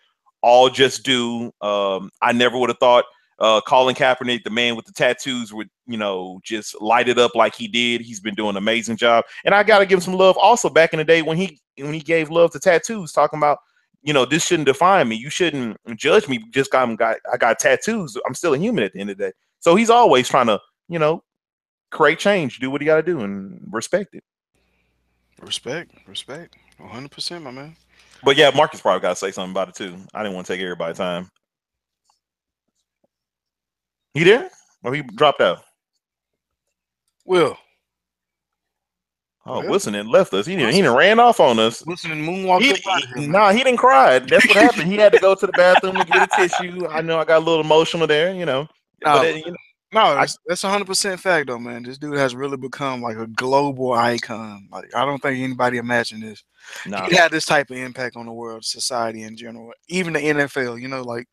all just due. I never would have thought Colin Kaepernick, the man with the tattoos, would just light it up like he did. He's been doing an amazing job, and I got to give him some love. Also, back in the day when he gave love to tattoos, talking about this shouldn't define me. You shouldn't judge me. Just I got tattoos. I'm still a human at the end of the day. So he's always trying to create change, do what he got to do, and respect it. Respect, 100%, my man. But yeah, Marcus probably got to say something about it too. I didn't want to take everybody's time. He there? Or he dropped out? Will. Oh, Wilson didn't left us. He didn't ran off on us. Wilson and moonwalked. He didn't cry. That's what happened. He had to go to the bathroom to get a tissue. I know I got a little emotional there, No, that's 100% fact though, man. This dude has really become like a global icon. Like I don't think anybody imagined this. He had this type of impact on the world, society in general, even the NFL. Like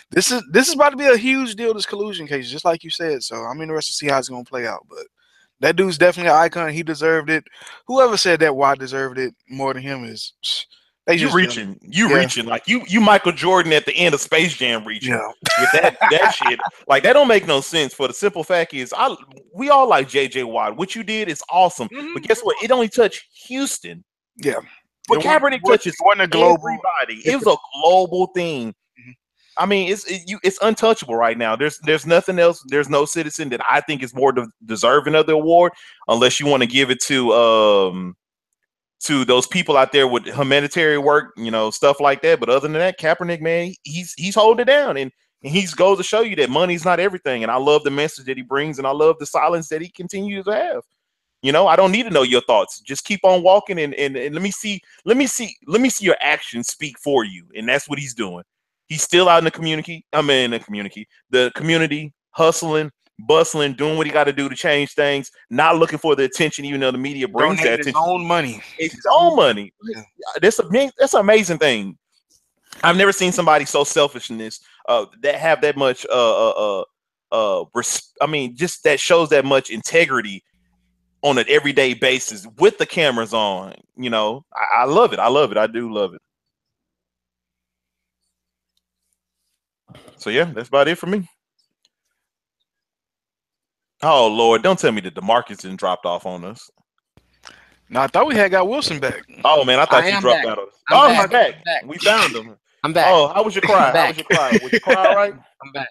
this is about to be a huge deal. This collusion case, just like you said. So I'm interested to see how it's gonna play out. But that dude's definitely an icon. He deserved it. Whoever said that Watt deserved it more than him is. You reaching like you Michael Jordan at the end of Space Jam reaching with that shit. Like that don't make no sense. For the simple fact is, we all like JJ Watt. What you did is awesome, but guess what? It only touched Houston. Yeah, but Kaepernick touches everybody. It was a global thing. Mm-hmm. I mean, it's untouchable right now. There's nothing else. There's no citizen that I think is more deserving of the award, unless you want to give it to those people out there with humanitarian work, stuff like that. But other than that, Kaepernick, man, he's holding it down, and he goes to show you that money's not everything. And I love the message that he brings, and I love the silence that he continues to have. I don't need to know your thoughts. Just keep on walking, and let me see your actions speak for you. And that's what he's doing. He's still out in the community. The community hustling, bustling, doing what he got to do to change things, not looking for the attention, even though the media brings that attention. His own money. It's his own money. Yeah. That's an amazing thing. I've never seen somebody so selfishness that have that much just that shows that much integrity on an everyday basis with the cameras on. I love it. I do love it. So yeah, that's about it for me. Oh Lord, don't tell me that DeMarcus didn't dropped off on us. No, I thought we had got Wilson back. Oh man, I thought you dropped out of us. I'm back. We found him. I'm back. Oh, how was your cry? How was your cry? Was your cry all right? I'm back.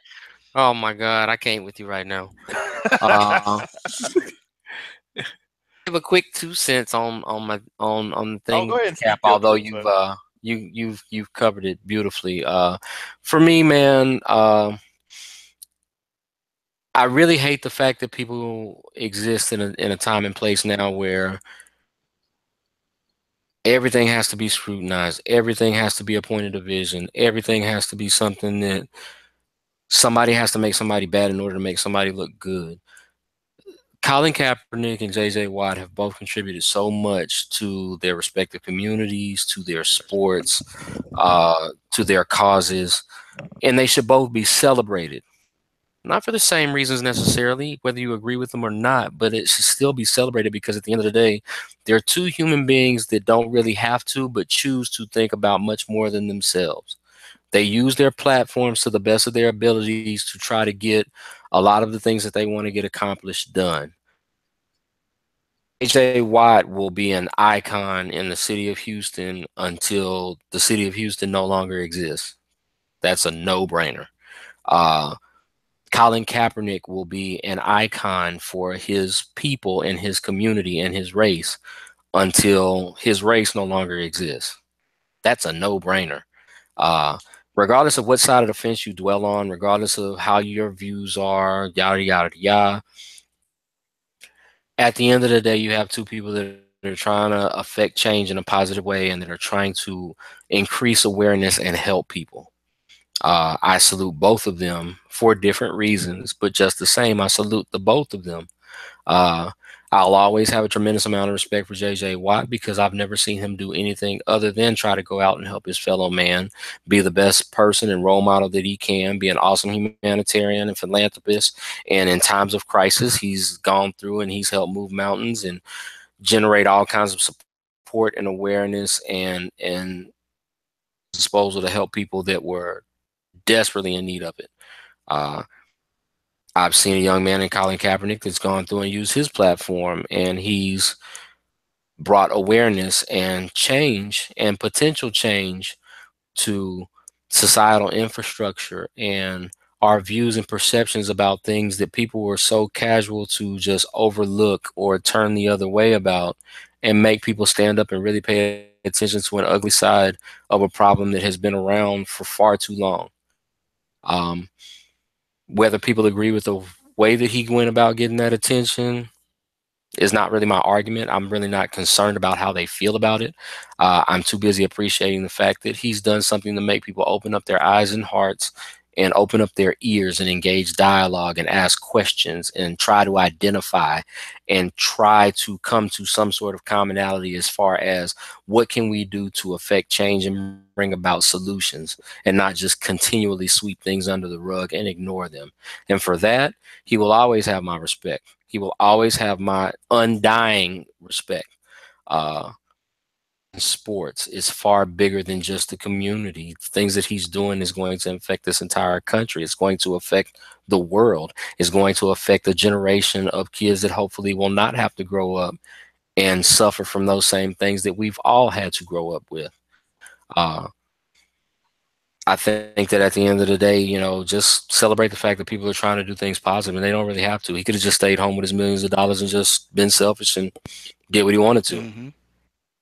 Oh my God, I can't with you right now. Give a quick 2 cents on the thing, go ahead and Cap. Although you've covered it beautifully. For me, man, I really hate the fact that people exist in a time and place now where everything has to be scrutinized. Everything has to be a point of division. Everything has to be something that somebody has to make somebody bad in order to make somebody look good. Colin Kaepernick and JJ Watt have both contributed so much to their respective communities, to their sports, to their causes, and they should both be celebrated. Not for the same reasons necessarily, whether you agree with them or not, but it should still be celebrated because at the end of the day, they're two human beings that don't really have to, but choose to think about much more than themselves. They use their platforms to the best of their abilities to try to get a lot of the things that they want to get accomplished done. JJ Watt will be an icon in the city of Houston until the city of Houston no longer exists. That's a no-brainer. Colin Kaepernick will be an icon for his people and his community and his race until his race no longer exists. That's a no-brainer. Regardless of what side of the fence you dwell on, regardless of how your views are, yada, yada, yada, at the end of the day, you have two people that are trying to affect change in a positive way and that are trying to increase awareness and help people. I salute both of them for different reasons, but just the same, I salute the both of them. I'll always have a tremendous amount of respect for JJ Watt because I've never seen him do anything other than try to go out and help his fellow man, be the best person and role model that he can, be an awesome humanitarian and philanthropist. And in times of crisis, he's gone through and he's helped move mountains and generate all kinds of support and awareness and disposal to help people that were desperately in need of it. I've seen a young man in Colin Kaepernick that's gone through and used his platform, and he's brought awareness and change and potential change to societal infrastructure and our views and perceptions about things that people were so casual to just overlook or turn the other way about, and make people stand up and really pay attention to an ugly side of a problem that has been around for far too long. Whether people agree with the way that he went about getting that attention is not really my argument. I'm really not concerned about how they feel about it. I'm too busy appreciating the fact that he's done something to make people open up their eyes and hearts and open up their ears and engage dialogue and ask questions and try to identify and try to come to some sort of commonality as far as what can we do to affect change and bring about solutions, and not just continually sweep things under the rug and ignore them. And for that, he will always have my respect. He will always have my undying respect. Sports is far bigger than just the community. Things that he's doing is going to affect this entire country. It's going to affect the world. It's going to affect a generation of kids that hopefully will not have to grow up and suffer from those same things that we've all had to grow up with. I think that at the end of the day, just celebrate the fact that people are trying to do things positive, and they don't really have to. He could have just stayed home with his millions of dollars and just been selfish and did what he wanted to. Mm-hmm.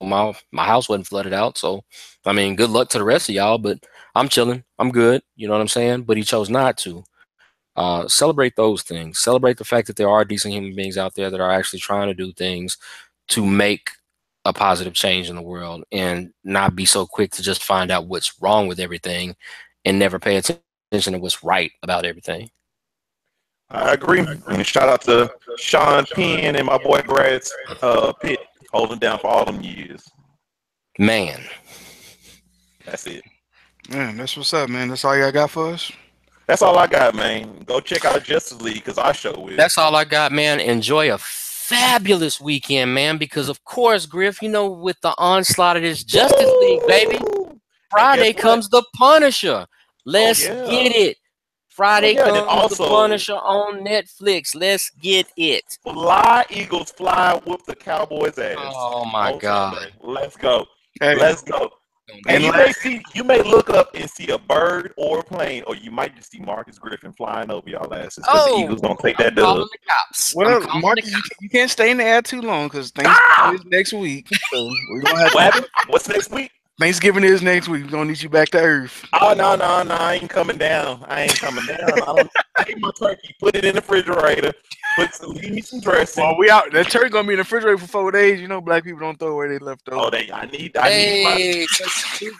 My house wasn't flooded out, so I mean, good luck to the rest of y'all, but I'm chilling. I'm good. You know what I'm saying? But he chose not to. Celebrate those things. Celebrate the fact that there are decent human beings out there that are actually trying to do things to make a positive change in the world, and not be so quick to just find out what's wrong with everything and never pay attention to what's right about everything. I agree. And shout out to Sean Penn and my boy Brad's Pitt, holding down for all them years. Man. That's it. Man, that's what's up, man. That's all y'all got for us? That's all I got, man. Go check out Justice League, because I show will. That's all I got, man. Enjoy a fabulous weekend, man, because of course, Griff, with the onslaught of this Justice League, baby, Friday comes the Punisher. Let's get it. Friday comes the Punisher on Netflix. Let's get it. Fly, Eagles, fly, whoop the Cowboys' ass. Oh my God. Let's go. Hey. Let's go. And you may look up and see a bird or a plane, or you might just see Marcus Griffin flying over y'all asses, because the Eagles don't take that dub. The cops. Well, Marcus, you can't stay in the air too long, because Thanksgiving is next week. So we're gonna have what happened? What's next week? Thanksgiving is next week. We're gonna need you back to earth. Oh no! I ain't coming down. I take my turkey, put it in the refrigerator, leave me some dressing. Well, we out. That turkey gonna be in the refrigerator for 4 days. Black people don't throw away their leftovers. Oh, I need my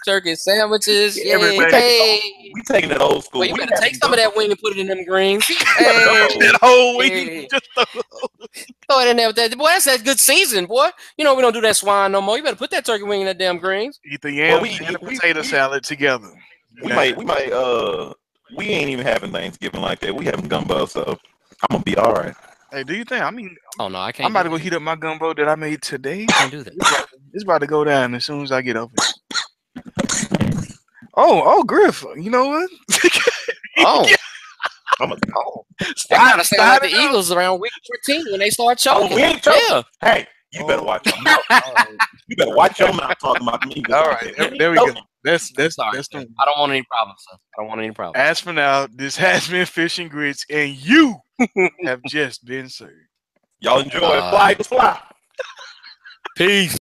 turkey sandwiches. We taking it old school. Well, you better take some of that wing and put it in them greens. That whole wing. Just throw it in there with that. Boy, that's that good season, boy. We don't do that swine no more. You better put that turkey wing in that damn greens. Eat the yams and the potato salad together. We ain't even having Thanksgiving like that. We having gumbo, so I'm gonna be all right. Hey, do you think? I mean, oh no, I can't. I'm about to go heat up my gumbo that I made today. I can't do that. It's about to go down as soon as I get up here. Oh, Griff, you know what? I'm a go. They kind of sound like the Eagles around week 14 when they start choking. Yeah. Hey, you better watch your mouth. You better watch your mouth talking about the Eagles. All right, there we go. That's sorry. I don't want any problems, son. I don't want any problems. As for now, this has been Fish and Grits, and you have just been served. Y'all enjoy it. Fly, fly. Peace.